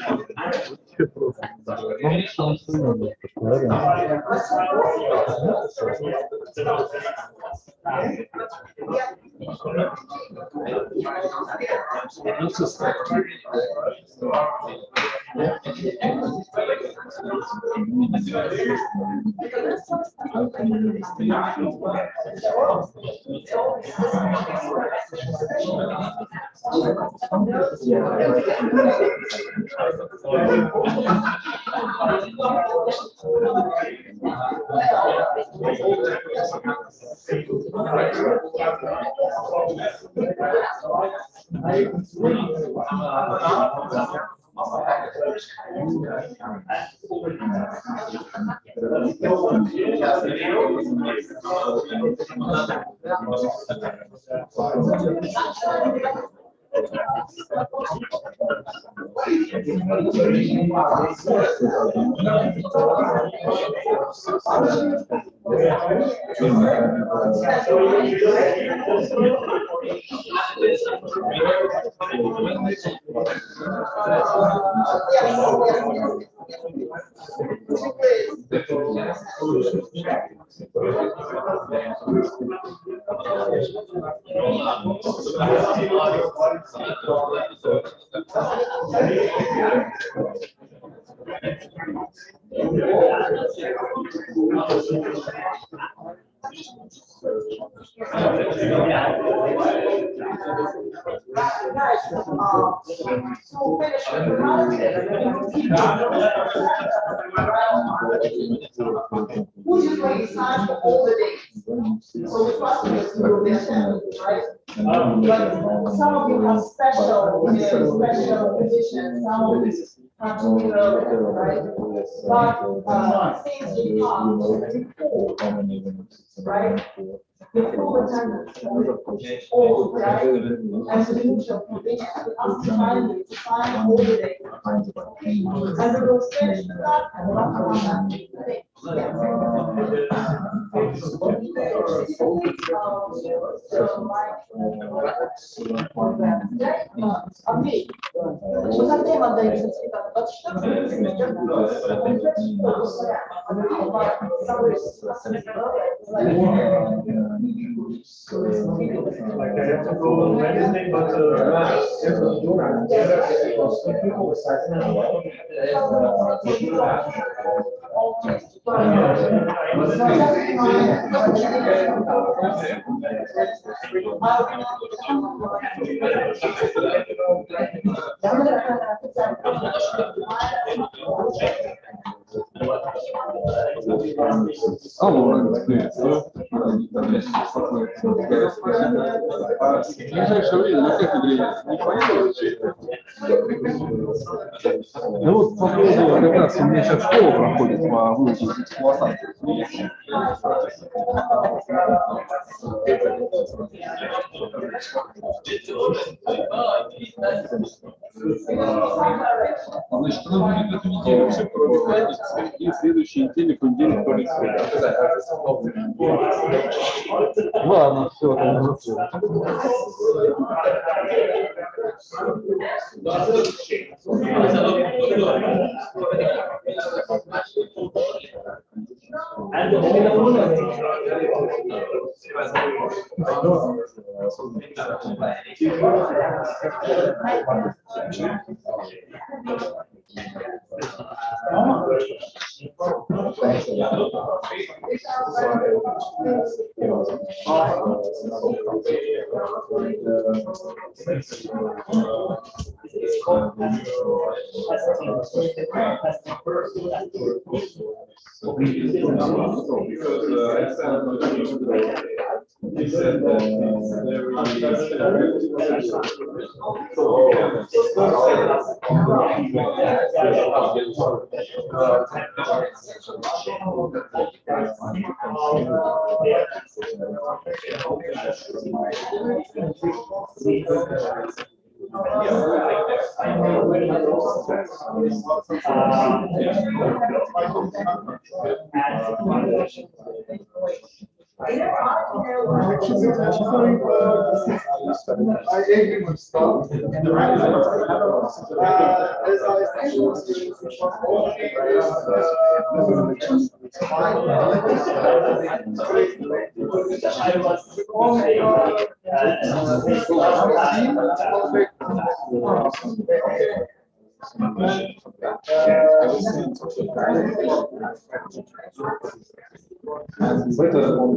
Would you play inside for all the days? So the first one is to do this, right? But some of you have special conditions, some of you have to be right? But things you can't, right? The full attendance, all, right? And the usual conditions, we ask finally to find all the days. And we will finish that and we'll have to run that. Андрей, что за тема дается? Like I have to go on Wednesday, but Ну вот по поводу, как раз у меня сейчас школа проходит по выучке эксплуатации. Значит, она будет эту неделю все проводить, и следующей неделе, понедельник, вторник, среда. Ладно, все, там And better on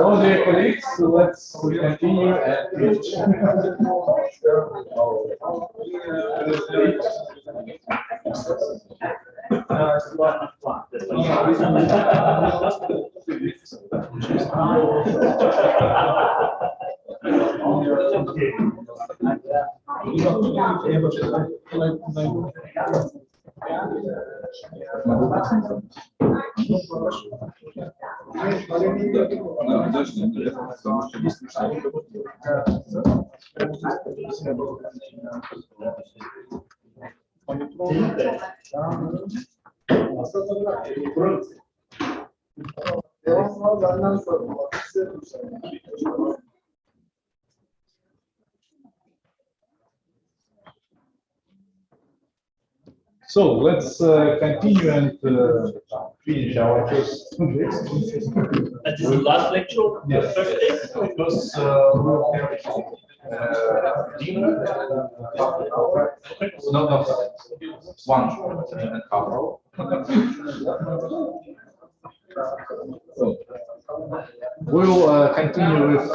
So, dear colleagues, let's continue at Leach. So let's continue and finish our first lecture. That is the last lecture? Yes. First day? Because we'll have dinner. No, 1.5 hours. So we'll continue with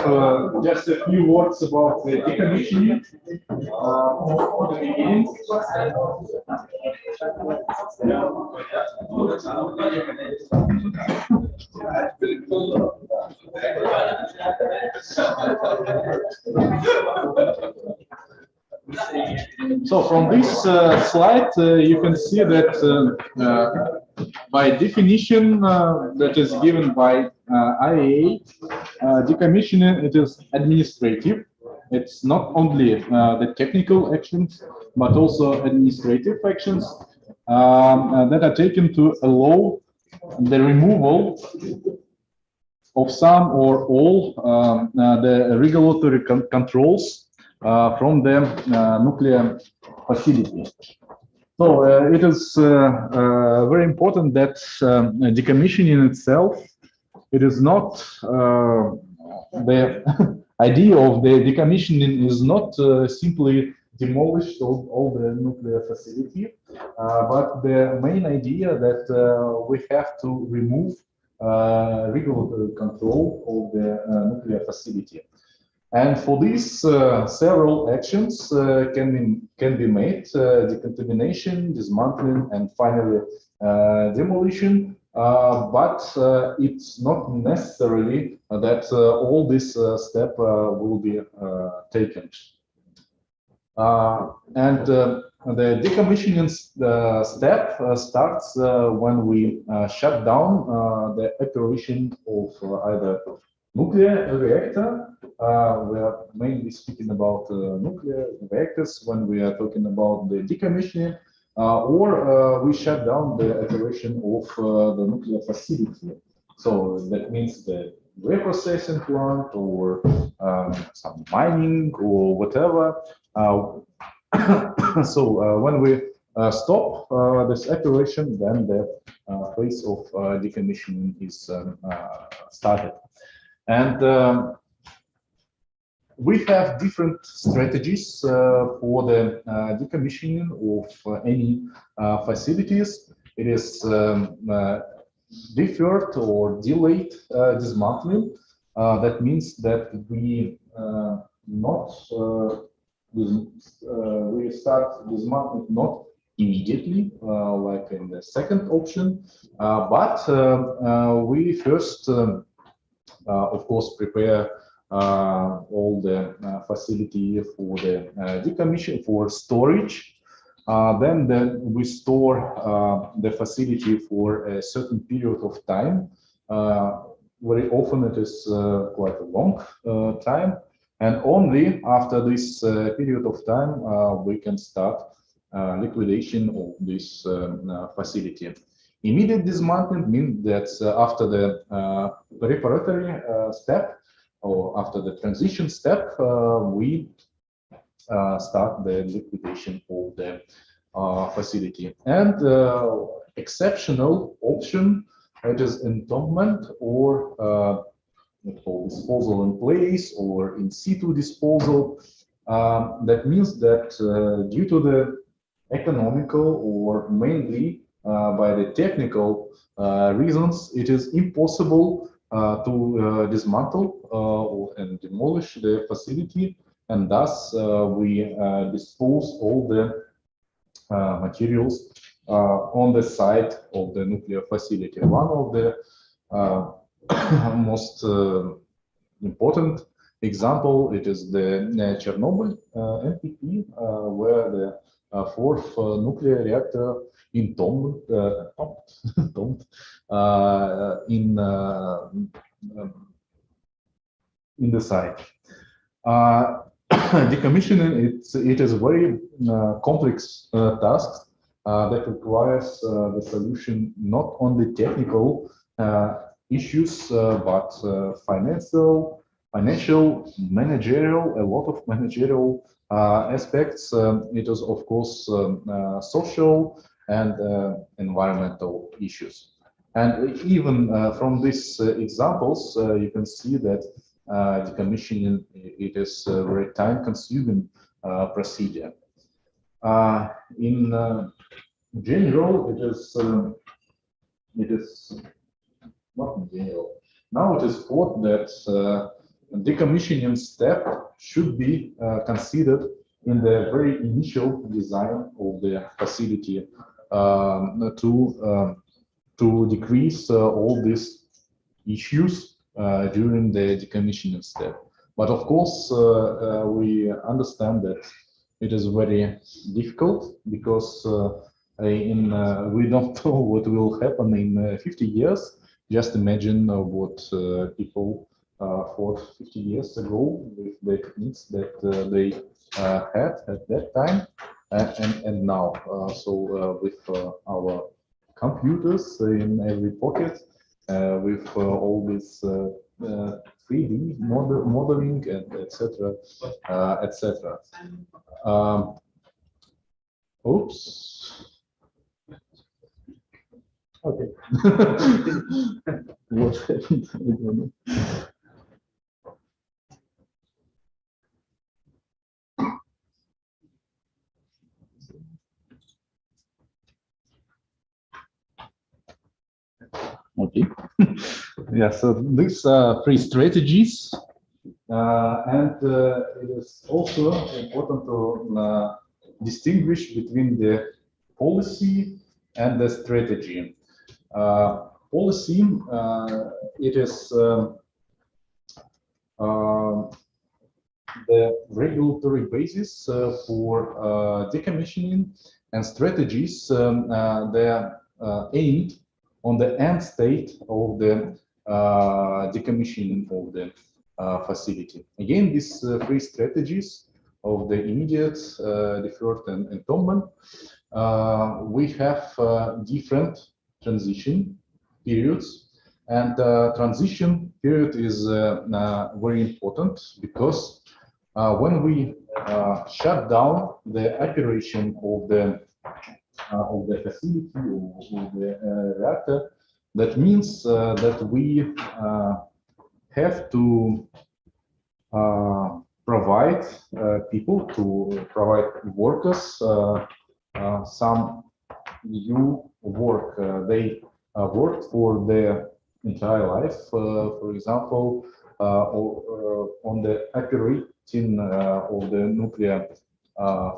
just a few words about the decommissioning. From the beginning. So from this slide, you can see that by definition that is given by IAEA, decommissioning it is administrative. It's not only the technical actions, but also administrative actions that are taken to allow the removal of some or all the regulatory controls from the nuclear facility. So it is very important that decommissioning itself, it is not the idea of the decommissioning is not simply demolish all the nuclear facility, but the main idea that we have to remove regulatory control of the nuclear facility. And for this, several actions can be made: decontamination, dismantling, and finally demolition. But it's not necessarily that all this step will be taken. And the decommissioning step starts when we shut down the operation of either nuclear reactor. We are mainly speaking about nuclear reactors when we are talking about the decommissioning, or we shut down the operation of the nuclear facility. So that means the reprocessing plant or some mining or whatever. So when we stop this operation, then the phase of decommissioning is started. And we have different strategies for the decommissioning of any facilities. It is deferred or delayed dismantling. That means that we we start dismantling not immediately, like in the second option, but we first, of course, prepare all the facility for the decommission, for storage. Then we store the facility for a certain period of time. Very often it is quite a long time. And only after this period of time, we can start liquidation of this facility. Immediate dismantling means that after the preparatory step, or after the transition step, we start the liquidation of the facility. And exceptional option, it is entombment or disposal in place or in situ disposal. That means that due to the economical or mainly by the technical reasons, it is impossible to dismantle and demolish the facility, and thus we dispose all the materials on the site of the nuclear facility. One of the most important example, it is the Chernobyl NPT, where the fourth nuclear reactor in Tom, in the site. Decommissioning, it is a very complex task that requires the solution not only technical issues but financial, managerial, a lot of managerial aspects. It is of course social and environmental issues. And even from these examples, you can see that decommissioning, it is a very time-consuming procedure. In general, it is not in general. Now it is thought that decommissioning step should be considered in the very initial design of the facility to decrease all these issues during the decommissioning step. But of course, we understand that it is very difficult because we don't know what will happen in 50 years. Just imagine what people thought 50 years ago with the techniques that they had at that time and now. So with our computers in every pocket, with all this 3D modeling and etc. etc. Oops. Okay. What happened? I don't know. Okay. Yeah, so these are three strategies, and it is also important to distinguish between the policy and the strategy. Policy, it is the regulatory basis for decommissioning, and strategies they are aimed on the end state of the decommissioning of the facility. Again, these three strategies of the immediate, deferred, and atonement, we have different transition periods, and transition period is very important because when we shut down the operation of the facility or of the reactor, that means that we have to provide workers some new work. They worked for their entire life, for example, on the operating of the nuclear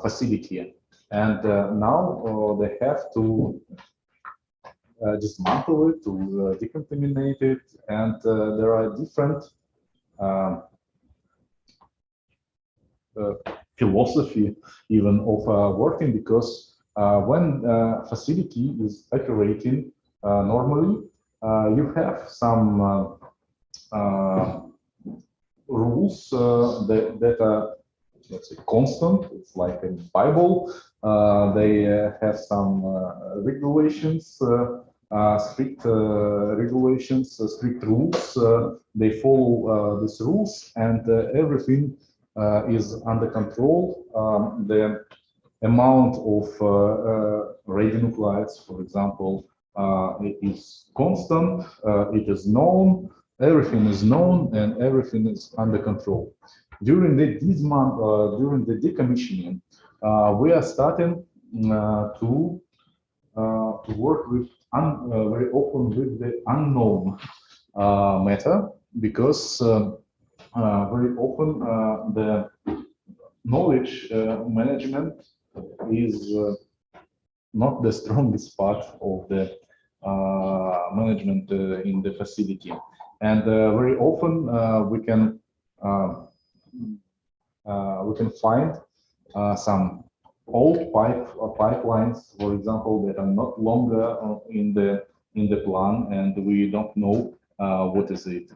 facility. And now they have to dismantle it, to decontaminate it, and there are different philosophy even of working, because when facility is operating normally, you have some rules that are, let's say, constant. It's like a Bible. They have some regulations, strict regulations, strict rules. They follow these rules, and everything is under control. The amount of radionuclides, for example, it is constant. It is known. Everything is known, and everything is under control. During the decommissioning, we are starting to work with very often with the unknown matter, because very often the knowledge management is not the strongest part of the management in the facility, and very often we can find some old pipelines, for example, that are not longer in the plan, and we don't know what is it.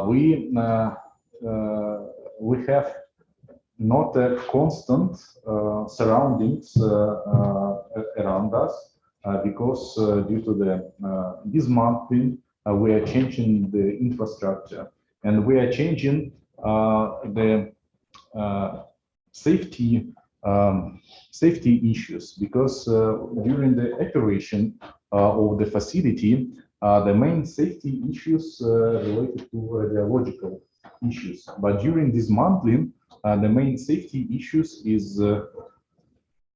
We have not a constant surroundings around us because due to the dismantling, we are changing the infrastructure, and we are changing the safety issues, because during the operation of the facility, the main safety issues related to radiological issues. But during dismantling, the main safety issues is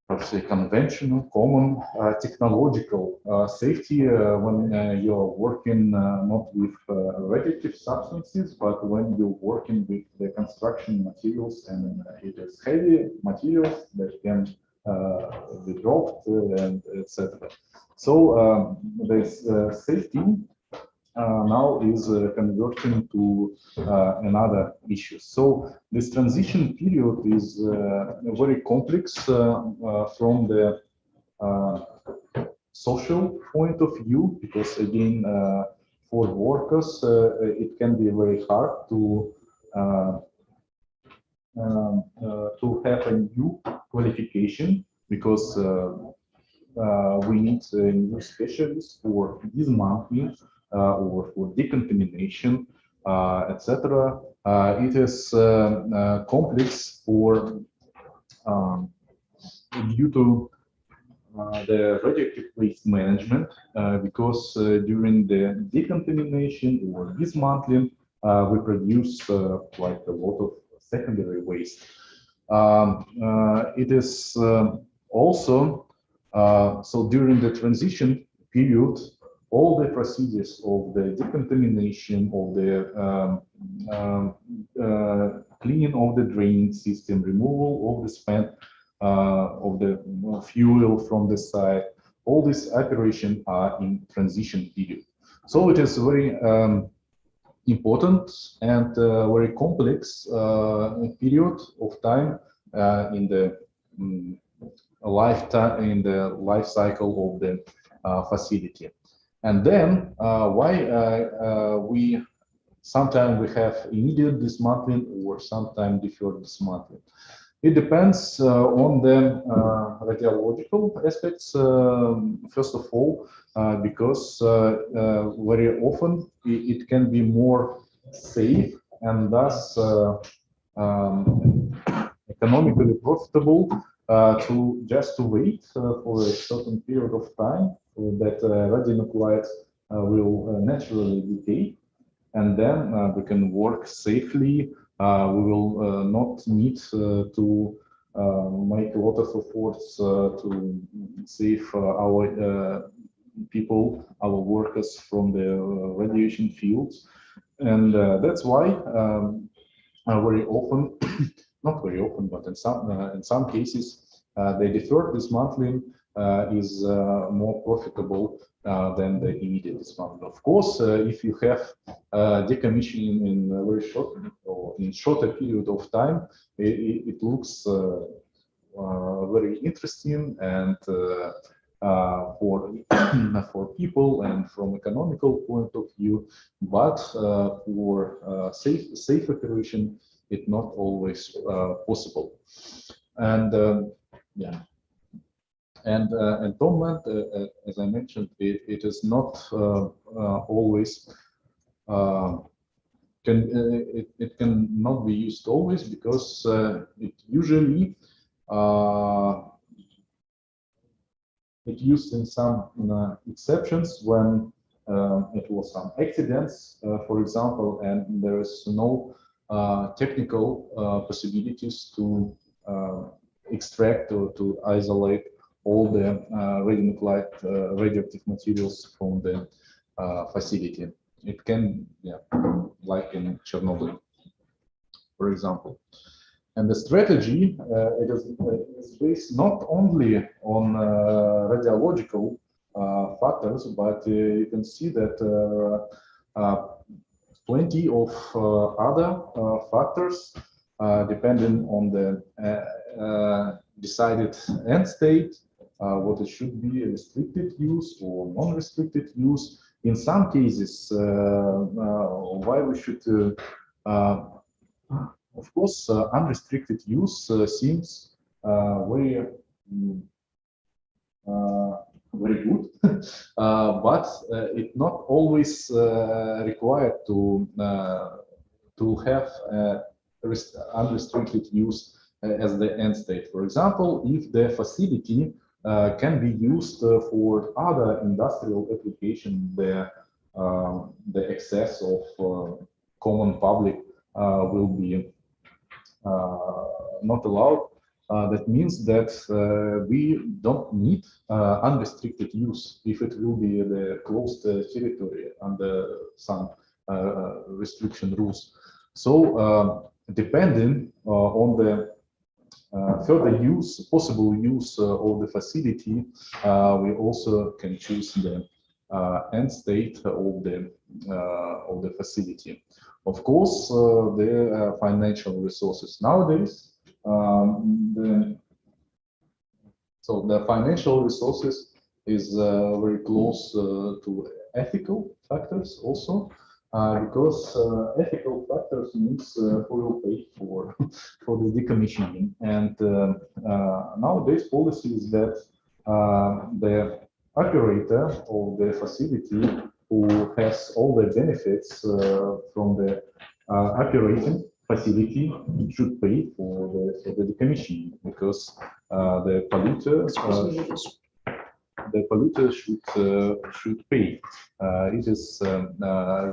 perhaps a conventional, common technological safety when you're working not with radioactive substances, but when you're working with the construction materials, and it is heavy materials that can be dropped and etc. So this safety now is converting to another issue. So this transition period is very complex from the social point of view, because again, for workers, it can be very hard to have a new qualification, because we need new specialists for dismantling or for decontamination, etc. It is complex for due to the radioactive waste management, because during the decontamination or dismantling, we produce quite a lot of secondary waste. It is also so during the transition period, all the procedures of the decontamination, of the cleaning of the drain system, removal of the spent of the fuel from the site, all these operations are in transition period. So it is very important and very complex period of time in the life cycle of the facility. And then why we sometimes we have immediate dismantling or sometimes deferred dismantling. It depends on the radiological aspects, first of all, because very often it can be more safe and thus economically profitable to just to wait for a certain period of time that radionuclides will naturally decay, and then we can work safely. We will not need to make a lot of efforts to save our people, our workers from the radiation fields. And that's why very often, not very often, but in some cases, the deferred dismantling is more profitable than the immediate dismantling. Of course, if you have decommissioning in a very short or in shorter period of time, it looks very interesting and for people and from economical point of view, but for safe operation, it's not always possible. And yeah. And atonement, as I mentioned, it is not always it can not be used always, because it usually it used in some exceptions when it was some accidents, for example, and there is no technical possibilities to extract or to isolate all the radionuclide radioactive materials from the facility. It can, yeah, like in Chernobyl, for example. And the strategy it is based not only on radiological factors, but you can see that plenty of other factors depending on the decided end state, what it should be, restricted use or non-restricted use. In some cases, why we should, of course, unrestricted use seems very very good, but it's not always required to have unrestricted use as the end state. For example, if the facility can be used for other industrial application, the access of common public will be not allowed. That means that we don't need unrestricted use if it will be the closed territory under some restriction rules. So depending on the further use, possible use of the facility, we also can choose the end state of the facility. Of course, the financial resources nowadays. So the financial resources is very close to ethical factors also, because ethical factors means who will pay for for the decommissioning. And nowadays policy is that the operator of the facility who has all the benefits from the operating facility should pay for the decommissioning, because the polluter should pay. It is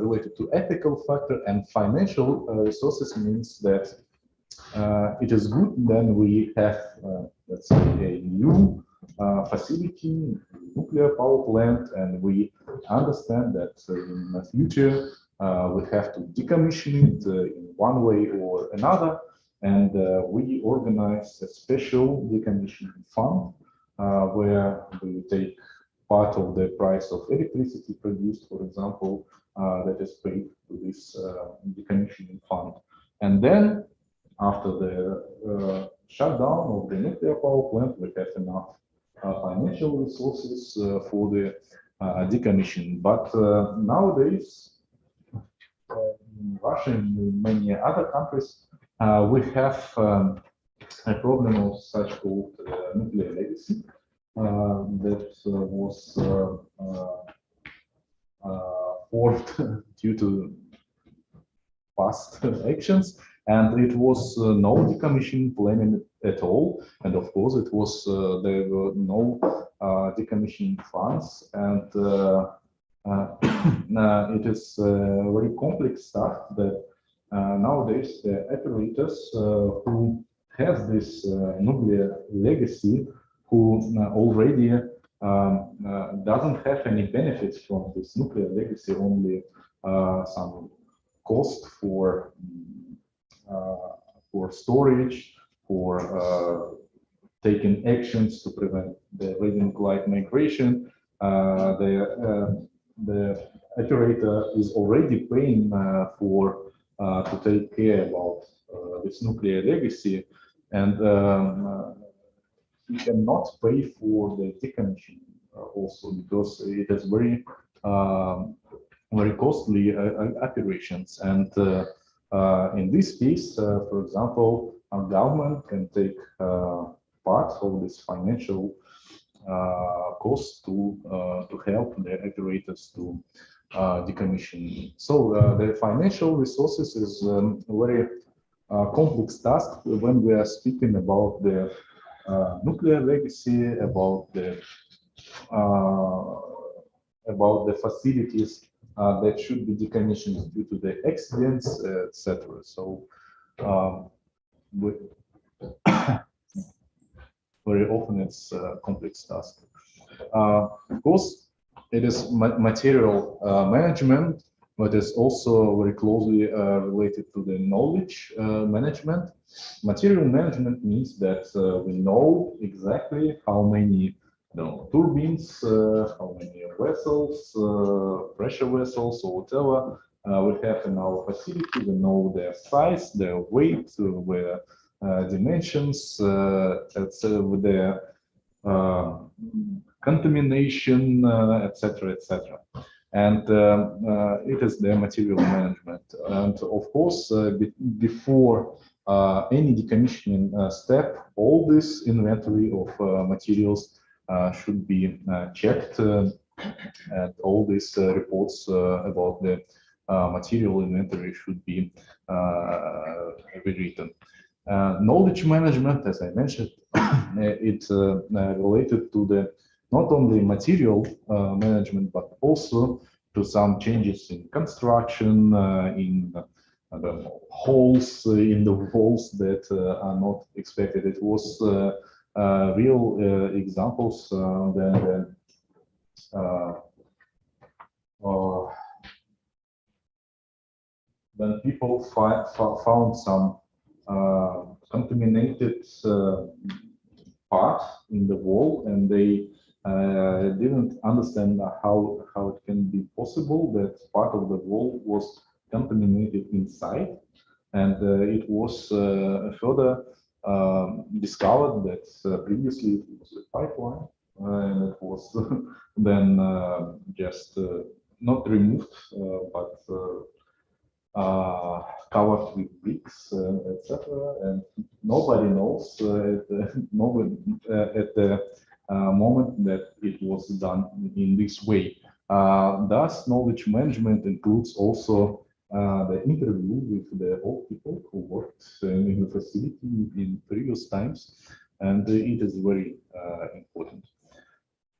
related to ethical factor, and financial resources means that it is good then we have let's say a new facility, nuclear power plant, and we understand that in the future we have to decommission it in one way or another, and we organize a special decommissioning fund where we take part of the price of electricity produced, for example, that is paid to this decommissioning fund. And then after the shutdown of the nuclear power plant, we have enough financial resources for the decommissioning. But nowadays, in Russia and in many other countries, we have a problem of such called nuclear legacy that was formed due to past actions, and it was no decommissioning plan at all. And of course, it was there were no decommissioning funds, and it is very complex stuff that nowadays the operators who have this nuclear legacy, who already doesn't have any benefits from this nuclear legacy, only some cost for storage, for taking actions to prevent the radionuclide migration. The operator is already paying for to take care about this nuclear legacy, and he cannot pay for the decommissioning also, because it is very very costly operations. And in this case, for example, our government can take part of this financial cost to help the operators to decommission. So the financial resources is a very complex task when we are speaking about the nuclear legacy, about the facilities that should be decommissioned due to the accidents, etc. So very often it's a complex task. Of course, it is material management, but it's also very closely related to the knowledge management. Material management means that we know exactly how many turbines, how many vessels, pressure vessels, or whatever we have in our facility. We know their size, their weight, where dimensions, with the contamination, etc., etc. And it is the material management. And of course, before any decommissioning step, all this inventory of materials should be checked, and all these reports about the material inventory should be rewritten. Knowledge management, as I mentioned, it's related to the not only material management, but also to some changes in construction, in the holes in the walls that are not expected. It was real examples when people found some contaminated part in the wall, and they didn't understand how it can be possible that part of the wall was contaminated inside, and it was further discovered that previously it was a pipeline, and it was then just not removed, but covered with bricks, etc. And nobody knows at the moment that it was done in this way. Thus, knowledge management includes also the interview with the old people who worked in the facility in previous times, and it is very important.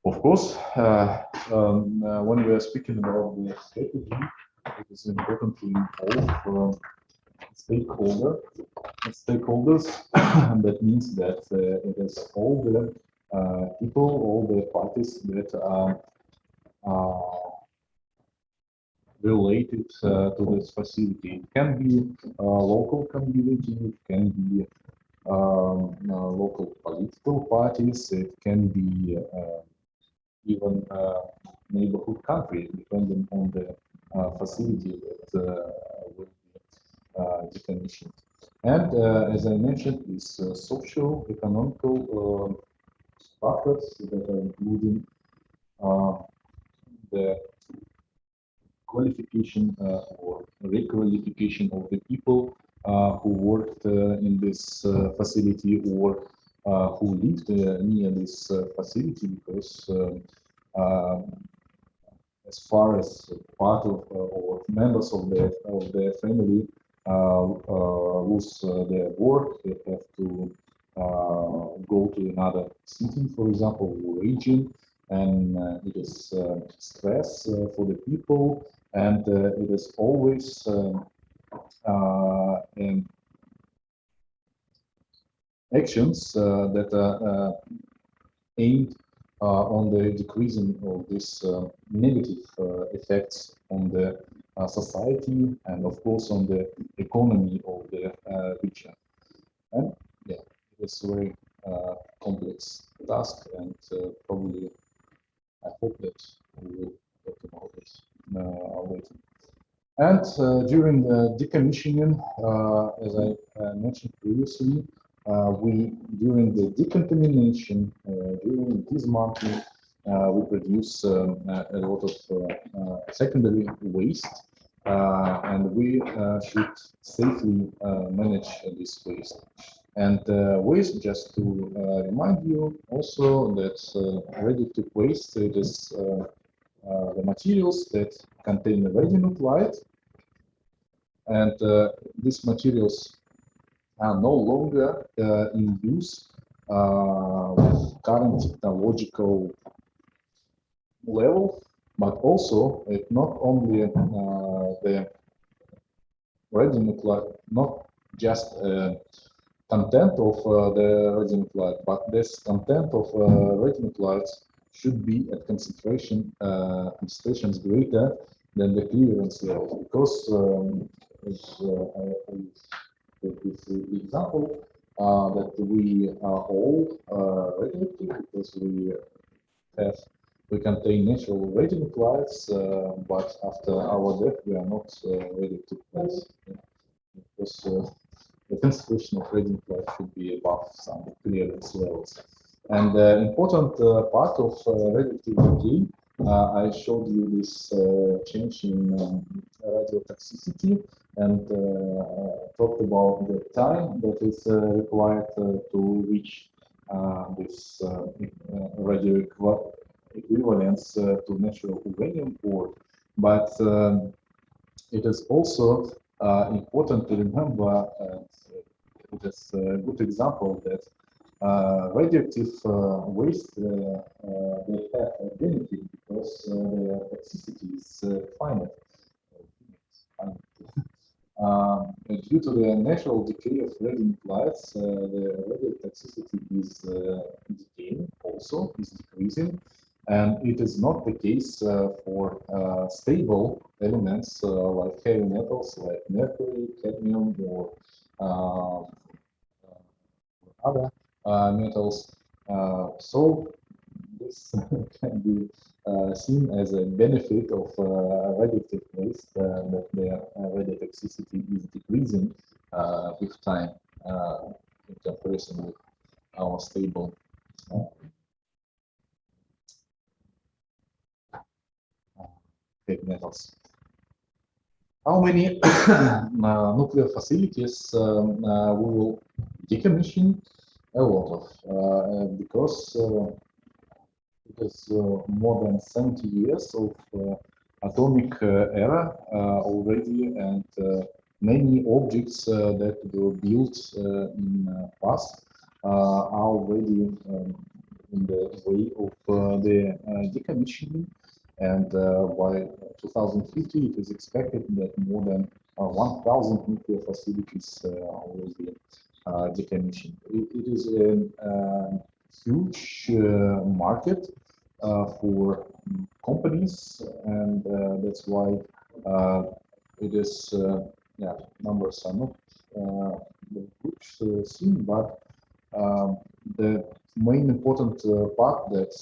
Of course, when we are speaking about the strategy, it is important to involve stakeholders. That means that it is all the people, all the parties that are related to this facility. It can be local community, it can be local political parties, it can be even neighborhood country, depending on the facility that will be decommissioned. And as I mentioned, these socio-economical factors that are including the qualification or requalification of the people who worked in this facility or who lived near this facility, because as far as part of or members of the family lose their work, they have to go to another city, for example, region, and it is stress for the people, and it is always actions that are aimed on the decreasing of these negative effects on the society and, of course, on the economy of the region. And yeah, it's a very complex task, and probably I hope that we will talk about it later. And during the decommissioning, as I mentioned previously, during the decontamination, during dismantling, we produce a lot of secondary waste, and we should safely manage this waste. And waste, just to remind you also that radioactive waste, it is the materials that contain radionuclide, and these materials are no longer in use with current technological level, but also not only the radionuclide, not just content of the radionuclide, but this content of radionuclides should be at concentrations greater than the clearance level, because as I take this example, that we are all radioactive because we contain natural radionuclides, but after our death we are not radioactive. Because the concentration of radionuclides should be above some clearance levels. And important part of radioactive decay, I showed you this change in radiotoxicity and talked about the time that is required to reach this radio equivalence to natural uranium ore. But it is also important to remember, it is a good example that radioactive waste they have a benefit because their toxicity is finite. Due to the natural decay of radionuclides, the radiotoxicity is decaying, also is decreasing, and it is not the case for stable elements like heavy metals like mercury, cadmium, or other metals. So this can be seen as a benefit of radioactive waste that their radiotoxicity is decreasing with time in comparison with our stable heavy metals. How many nuclear facilities we will decommission? A lot of, because it is more than 70 years of atomic era already, and many objects that were built in past are already in the way of the decommissioning. And by 2050, it is expected that more than 1,000 nuclear facilities will be decommissioned. It is a huge market for companies, and that's why it is, yeah, numbers are not the good thing, but the main important part that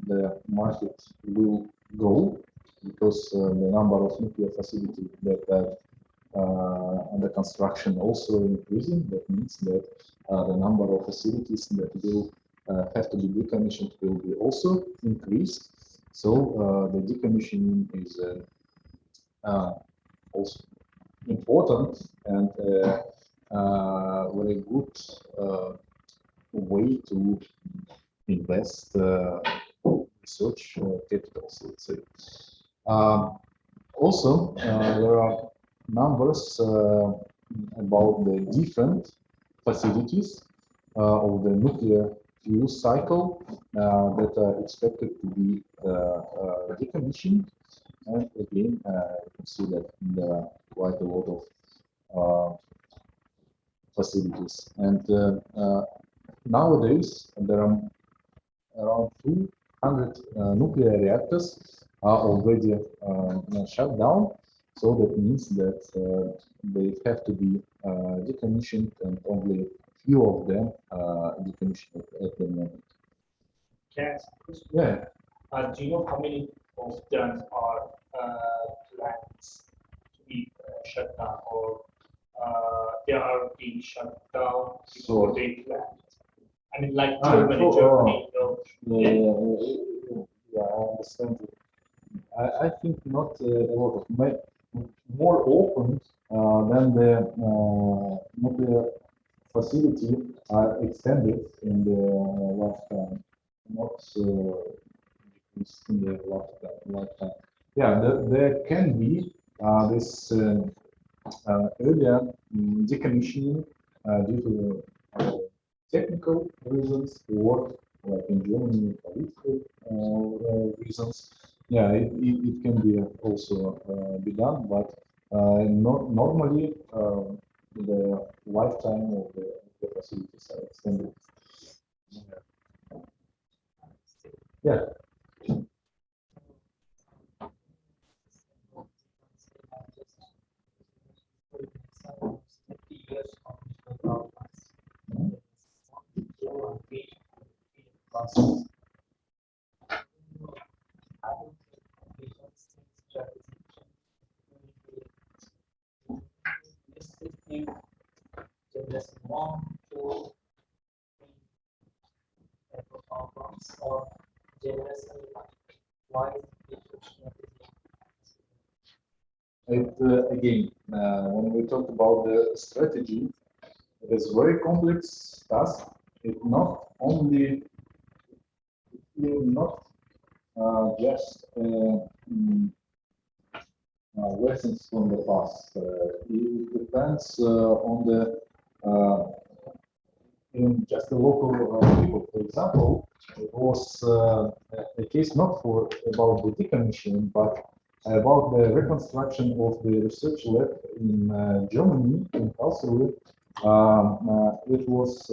the market will grow, because the number of nuclear facilities that are under construction also increasing. That means that the number of facilities that will have to be decommissioned will be also increased. So the decommissioning is also important and very good way to invest research capitals, let's say. Also, there are numbers about the different facilities of the nuclear fuel cycle that are expected to be decommissioned. And again, you can see that there are quite a lot of facilities. And nowadays, there are around 200 nuclear reactors are already shut down. So that means that they have to be decommissioned, and only few of them decommissioned at the moment. Can I ask a question? Yeah. Do you know how many of them are planned to be shut down, or they are being shut down before they planned? I mean, like Germany, Yeah, I understand. I think not a lot of. More open than the nuclear facility are extended in the lifetime, not decreased in the lifetime. Yeah, there can be this earlier decommissioning due to technical reasons, or like in Germany, political reasons. Yeah, it can be also be done, but not normally the lifetime of the facilities are extended. Yeah. just one, two, compounds or generation. Why is It, again, when we talk about the strategy, it is very complex task. It not only not just lessons from the past. It depends on the in just the local people. For example, it was a case not for about the decommissioning, but about the reconstruction of the research lab in Germany, in Karlsruhe. It was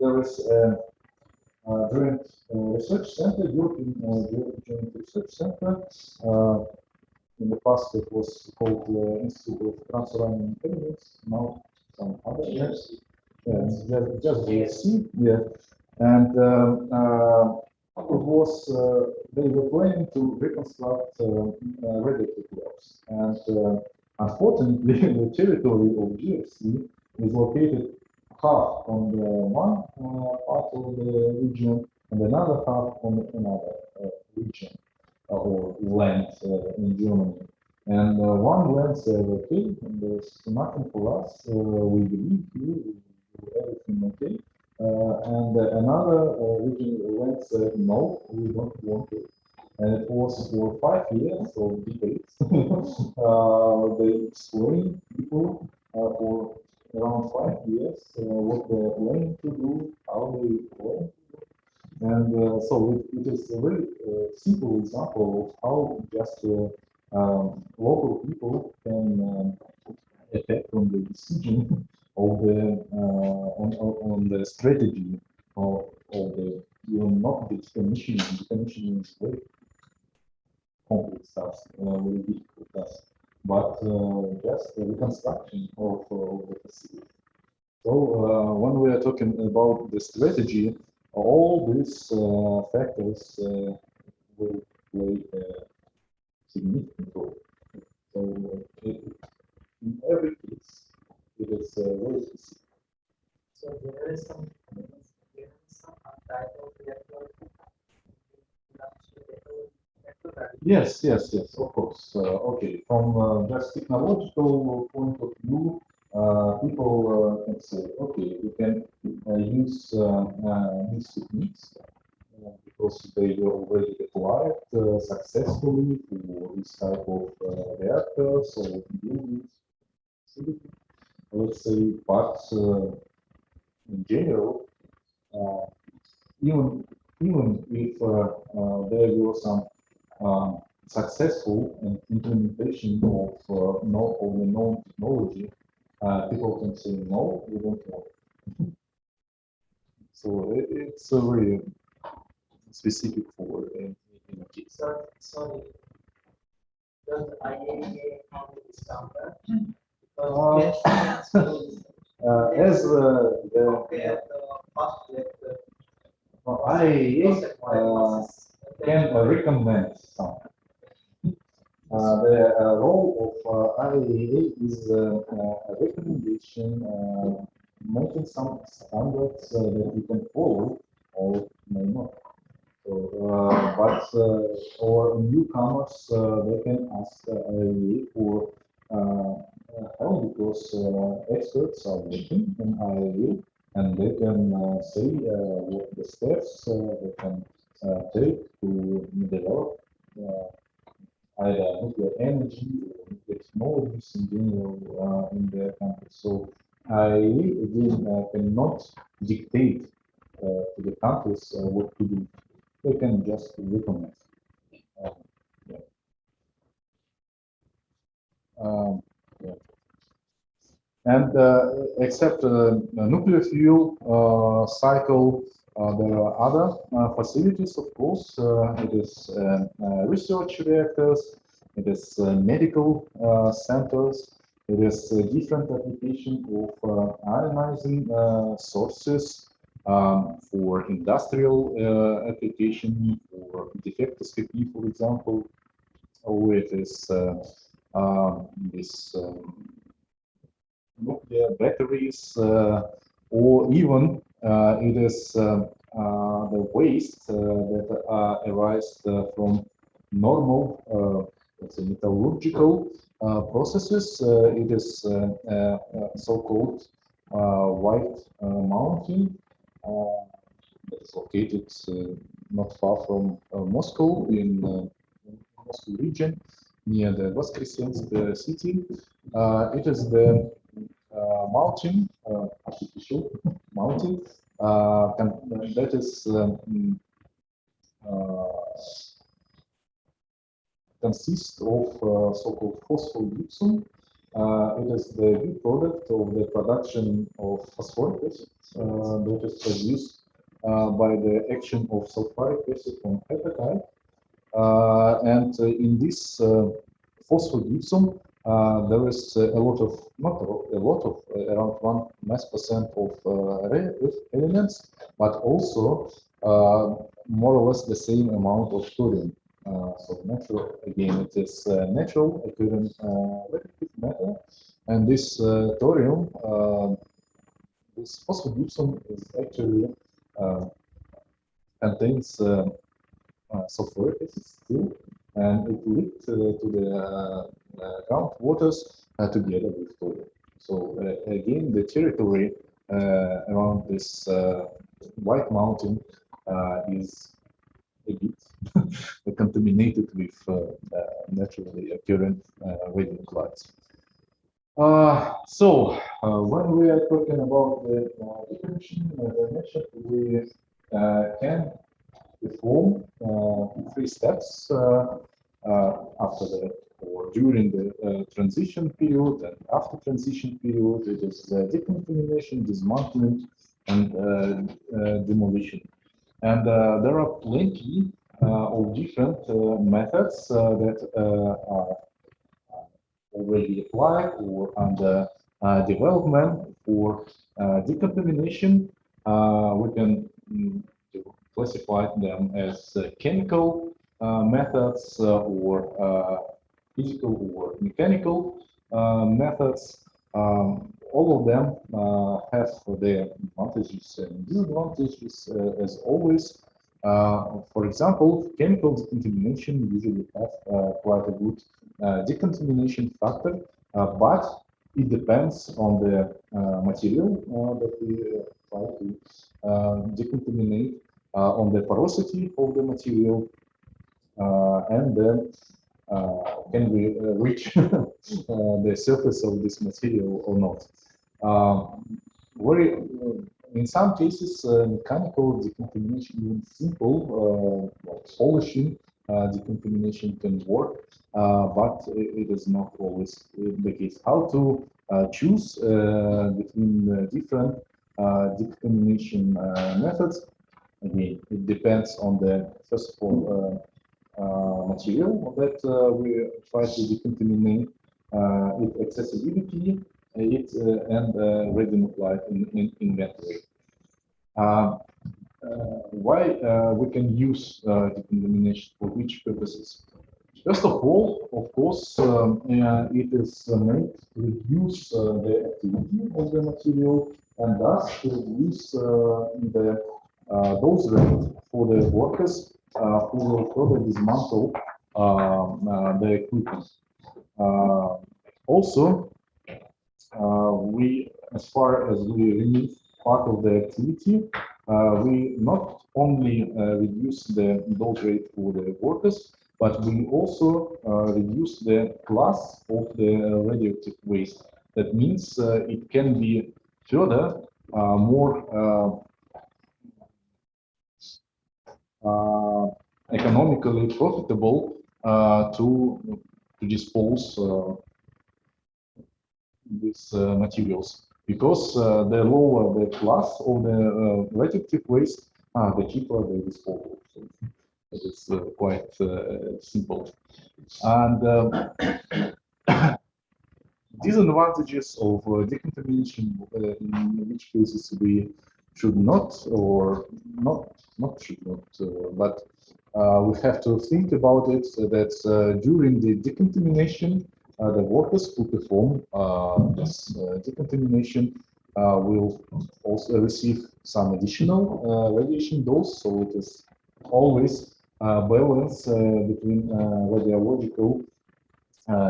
there is a joint research center, European Joint Research Center. In the past, it was called Institute of Trans-Uranium Intelligence. Now, some other names. Just JSC, yeah. And it was they were planning to reconstruct radioactive labs, and unfortunately, the territory of GFC is located half on the one part of the region and another half on another region or land in Germany. And one land said, okay, there's nothing for us, we believe you, everything okay. And another region land said, no, we don't want it. And it was for 5 years of debates. They explained people for around 5 years what they're planning to do, how they plan to do. And so it is a very simple example of how just local people can affect on the decision of the on the strategy of the not the decommissioning. Decommissioning is very complex task, very difficult task, but just the reconstruction of the facility. So when we are talking about the strategy, all these factors will play a significant role. So in every case, it is very specific. So there is some untitled reactor. Yes, of course. Okay, from just technological point of view, people can say, okay, we can use these techniques because they were already deployed successfully for this type of reactors or buildings. Let's say, but in general, even if there were some successful implementation of the known technology, people can say no, we don't want it. So it's a very specific for in a case. Sorry, does IAEA count this standard? As the IAEA can recommend something. The role of IAEA is a recommendation, making some standards that you can follow or may not. So, but or newcomers, they can ask IAEA for help because experts are working in IAEA and they can say what the steps they can take to develop either nuclear energy or nuclear technologies in general in their country. So IAEA again cannot dictate to the countries what to do. They can just recommend. Yeah. Yeah. And except nuclear fuel cycle, there are other facilities, of course. It is research reactors, it is medical centers, it is different application of ionizing sources for industrial application, for defectoscopy, for example, or it is this nuclear batteries, or even it is the waste that arises from normal, let's say, metallurgical processes. It is so-called white mountain that is located not far from Moscow in Moscow region near the Voskresensk city. It is the mountain, artificial mountain, that is consists of so-called phosphogypsum. It is the byproduct of the production of phosphoric acid that is produced by the action of sulfuric acid on hepatite. And in this phosphogypsum, there is a lot of, not a lot of, around 1 mass percent of rare earth elements, but also more or less the same amount of thorium. So natural, again, it is natural occurring radioactive matter, and this thorium, this phosphogypsum is actually contains sulfuric acid still, and it leaked to the groundwaters together with thorium. So again, the territory around this white mountain is a bit contaminated with naturally occurring radionuclides. When we are talking about the decommission, as I mentioned, we can perform 3 steps after the or during the transition period and after transition period. It is decontamination, dismantling, and demolition. And there are plenty of different methods that are already applied or under development for decontamination. We can classify them as chemical methods or physical or mechanical methods. All of them have their advantages and disadvantages, as always. For example, chemical decontamination usually have quite a good decontamination factor, but it depends on the material that we try to decontaminate, on the porosity of the material, and then can we reach the surface of this material or not. In some cases, mechanical decontamination, even simple like polishing decontamination can work, but it is not always the case. How to choose between different decontamination methods? Again, it depends on the, first of all, material that we try to decontaminate, its accessibility, and radionuclide in inventory. Why we can use decontamination, for which purposes? First of all, of course, it is made to reduce the activity of the material and thus to reduce the dose rate for the workers who will further dismantle the equipment. Also, as far as we remove part of the activity, we not only reduce the dose rate for the workers, but we also reduce the class of the radioactive waste. That means it can be further more economically profitable to dispose these materials, because the lower the class of the radioactive waste, the cheaper the disposal. So it is quite simple. And disadvantages of decontamination, in which cases we should not, or not should not, but we have to think about it, that during the decontamination, the workers who perform this decontamination will also receive some additional radiation dose, so it is always balance between radiological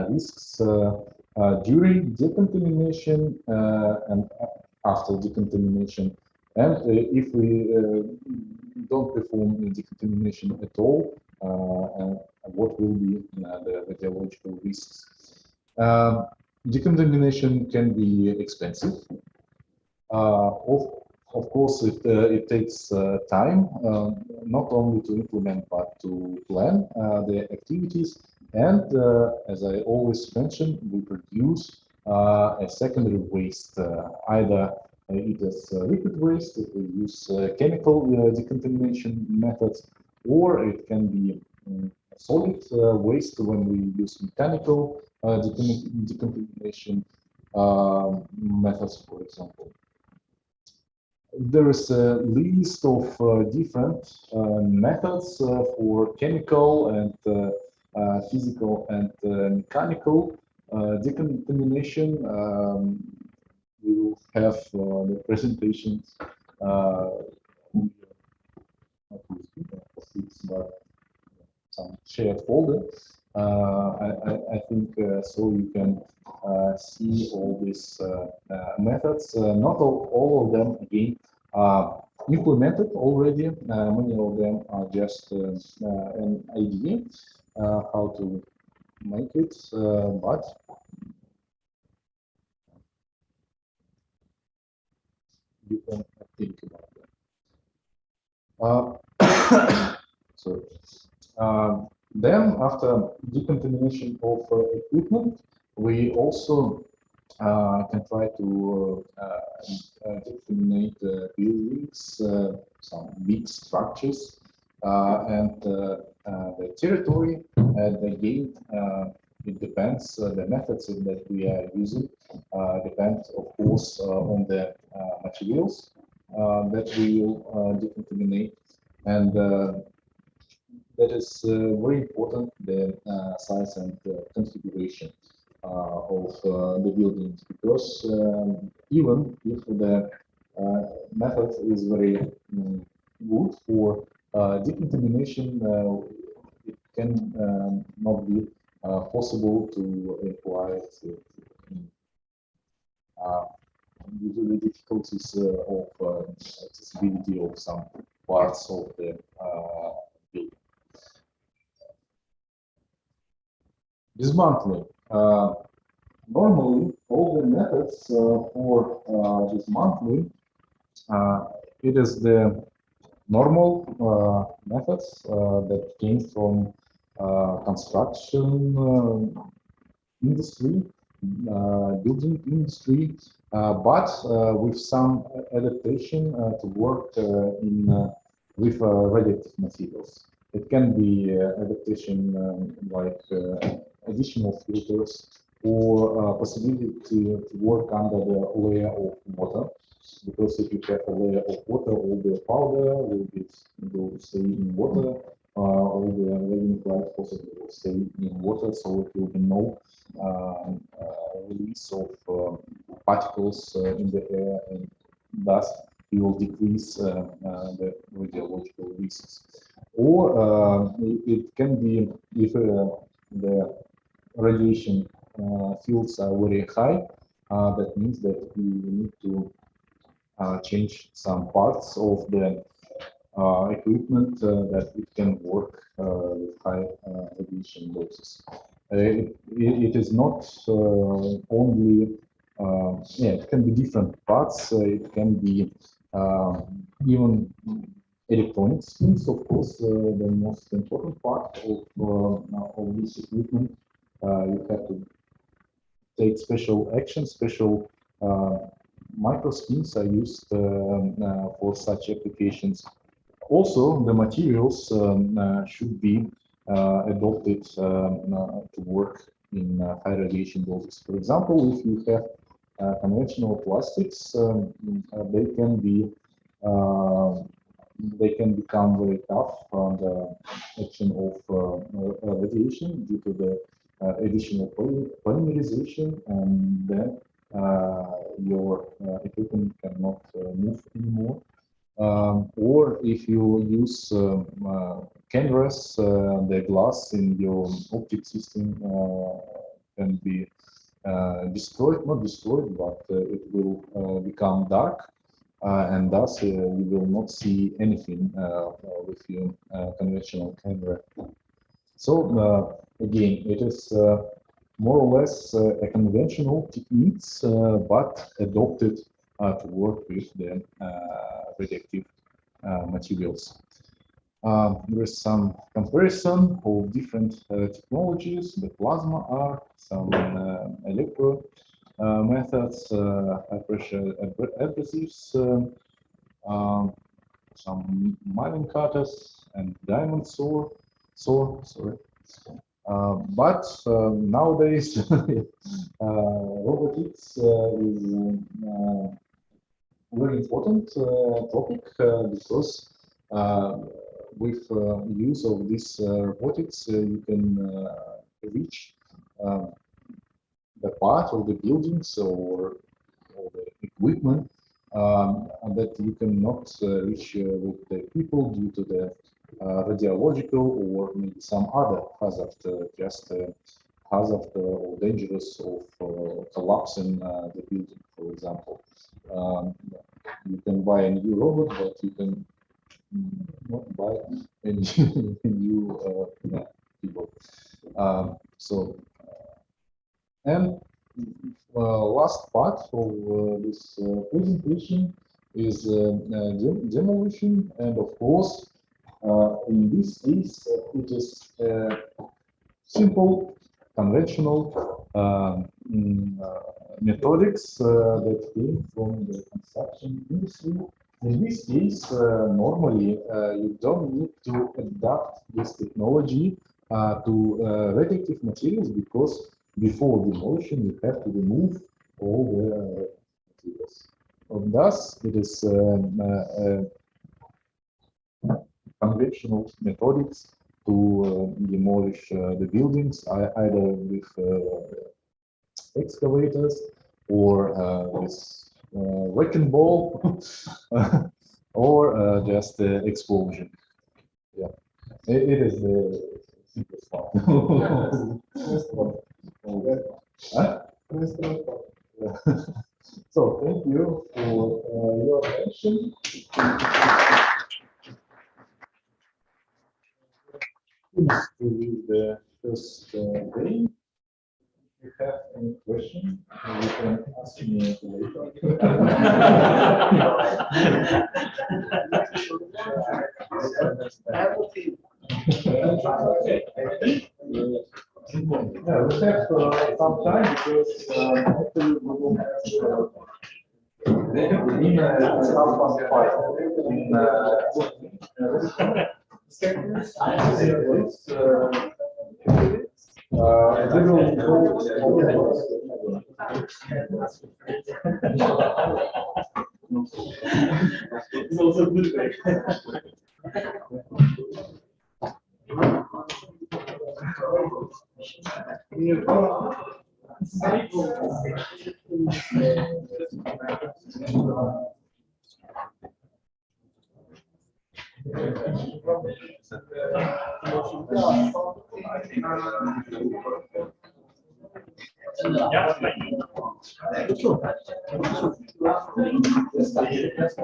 risks during decontamination and after decontamination. And if we don't perform decontamination at all, and what will be the radiological risks? Decontamination can be expensive. Of course, it takes time, not only to implement, but to plan the activities. And as I always mention, we produce a secondary waste, either it is liquid waste if we use chemical decontamination methods, or it can be solid waste when we use mechanical decontamination methods, for example. There is a list of different methods for chemical and physical and mechanical decontamination. We will have the presentations but some shared folder. I think so you can see all these methods. Not all of them, again, are implemented already. Many of them are just an idea how to make it, but you can think about them. So then, after decontamination of equipment, we also can try to decontaminate buildings, some big structures, and the territory. And again, it depends. The methods that we are using depend, of course, on the materials that we will decontaminate, and that is very important, the size and configuration of the buildings, because even if the method is very good for decontamination, it can not be possible to apply it due to the difficulties of accessibility of some parts of the building. Dismantling. Normally, all the methods for dismantling, it is the normal methods that came from construction industry, building industry, but with some adaptation to work with radioactive materials. It can be adaptation like additional filters or possibility to work under the layer of water, because if you have a layer of water, all the powder will stay in water, all the radionuclide possibly will stay in water, so it will be no release of particles in the air, and thus it will decrease the radiological risks. Or it can be if the radiation fields are very high, that means that we need to change some parts of the equipment that it can work with high radiation doses. It is not only, it can be different parts. It can be even electronic things, of course, the most important part of this equipment. You have to take special action, special microskins are used for such applications. Also, the materials should be adopted to work in high radiation doses. For example, if you have conventional plastics, they can become very tough on the action of radiation due to the additional polymerization, and then your equipment cannot move anymore. Or if you use cameras, the glass in your optic system can be destroyed, not destroyed, but it will become dark, and thus you will not see anything with your conventional camera. So again, it is more or less a conventional techniques, but adopted to work with the radioactive materials. There is some comparison of different technologies, the plasma arc, some electro methods, high pressure abrasives, some mining cutters, and diamond saw. But nowadays, robotics is very important topic because with use of this robotics, you can reach the part of the buildings or the equipment that you cannot reach with the people due to the radiological or maybe some other hazard, just hazard or dangerous of collapsing the building, for example. You can buy a new robot, but you can not buy a new people. And last part of this presentation is demolition, and of course, in this case, it is simple, conventional methodics that came from the construction industry. In this case, normally you don't need to adapt this technology to radioactive materials, because before demolition you have to remove all the materials. And thus, it is conventional methodics to demolish the buildings, either with excavators or with wrecking ball or just explosion. Yeah, it is the simplest part. So thank you for your attention. To the first day. If you have any question, you can ask me later. Yeah, we have some time because actually we will have the dinner at 5:30. It's also good.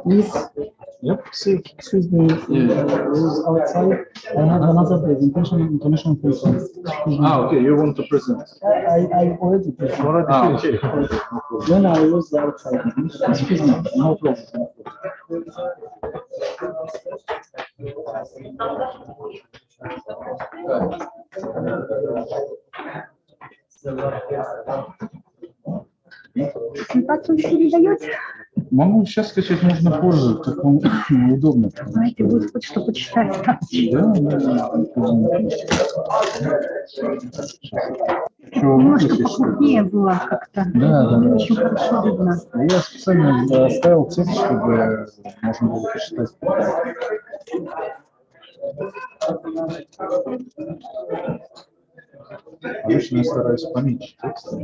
Please, yep. Excuse me, who's outside? I have another presentation on international conference. Okay, you want to present? I already presented. Okay. When I was outside, excuse me, no problem. Презентацию передает. Могу сейчас скачать, можно позже, только неудобно. Знаете, будет хоть что почитать. Да. Немножко покрупнее было как-то. Да. Не очень хорошо видно. Я специально оставил текст, чтобы можно было почитать. Обычно я стараюсь поменьше текста.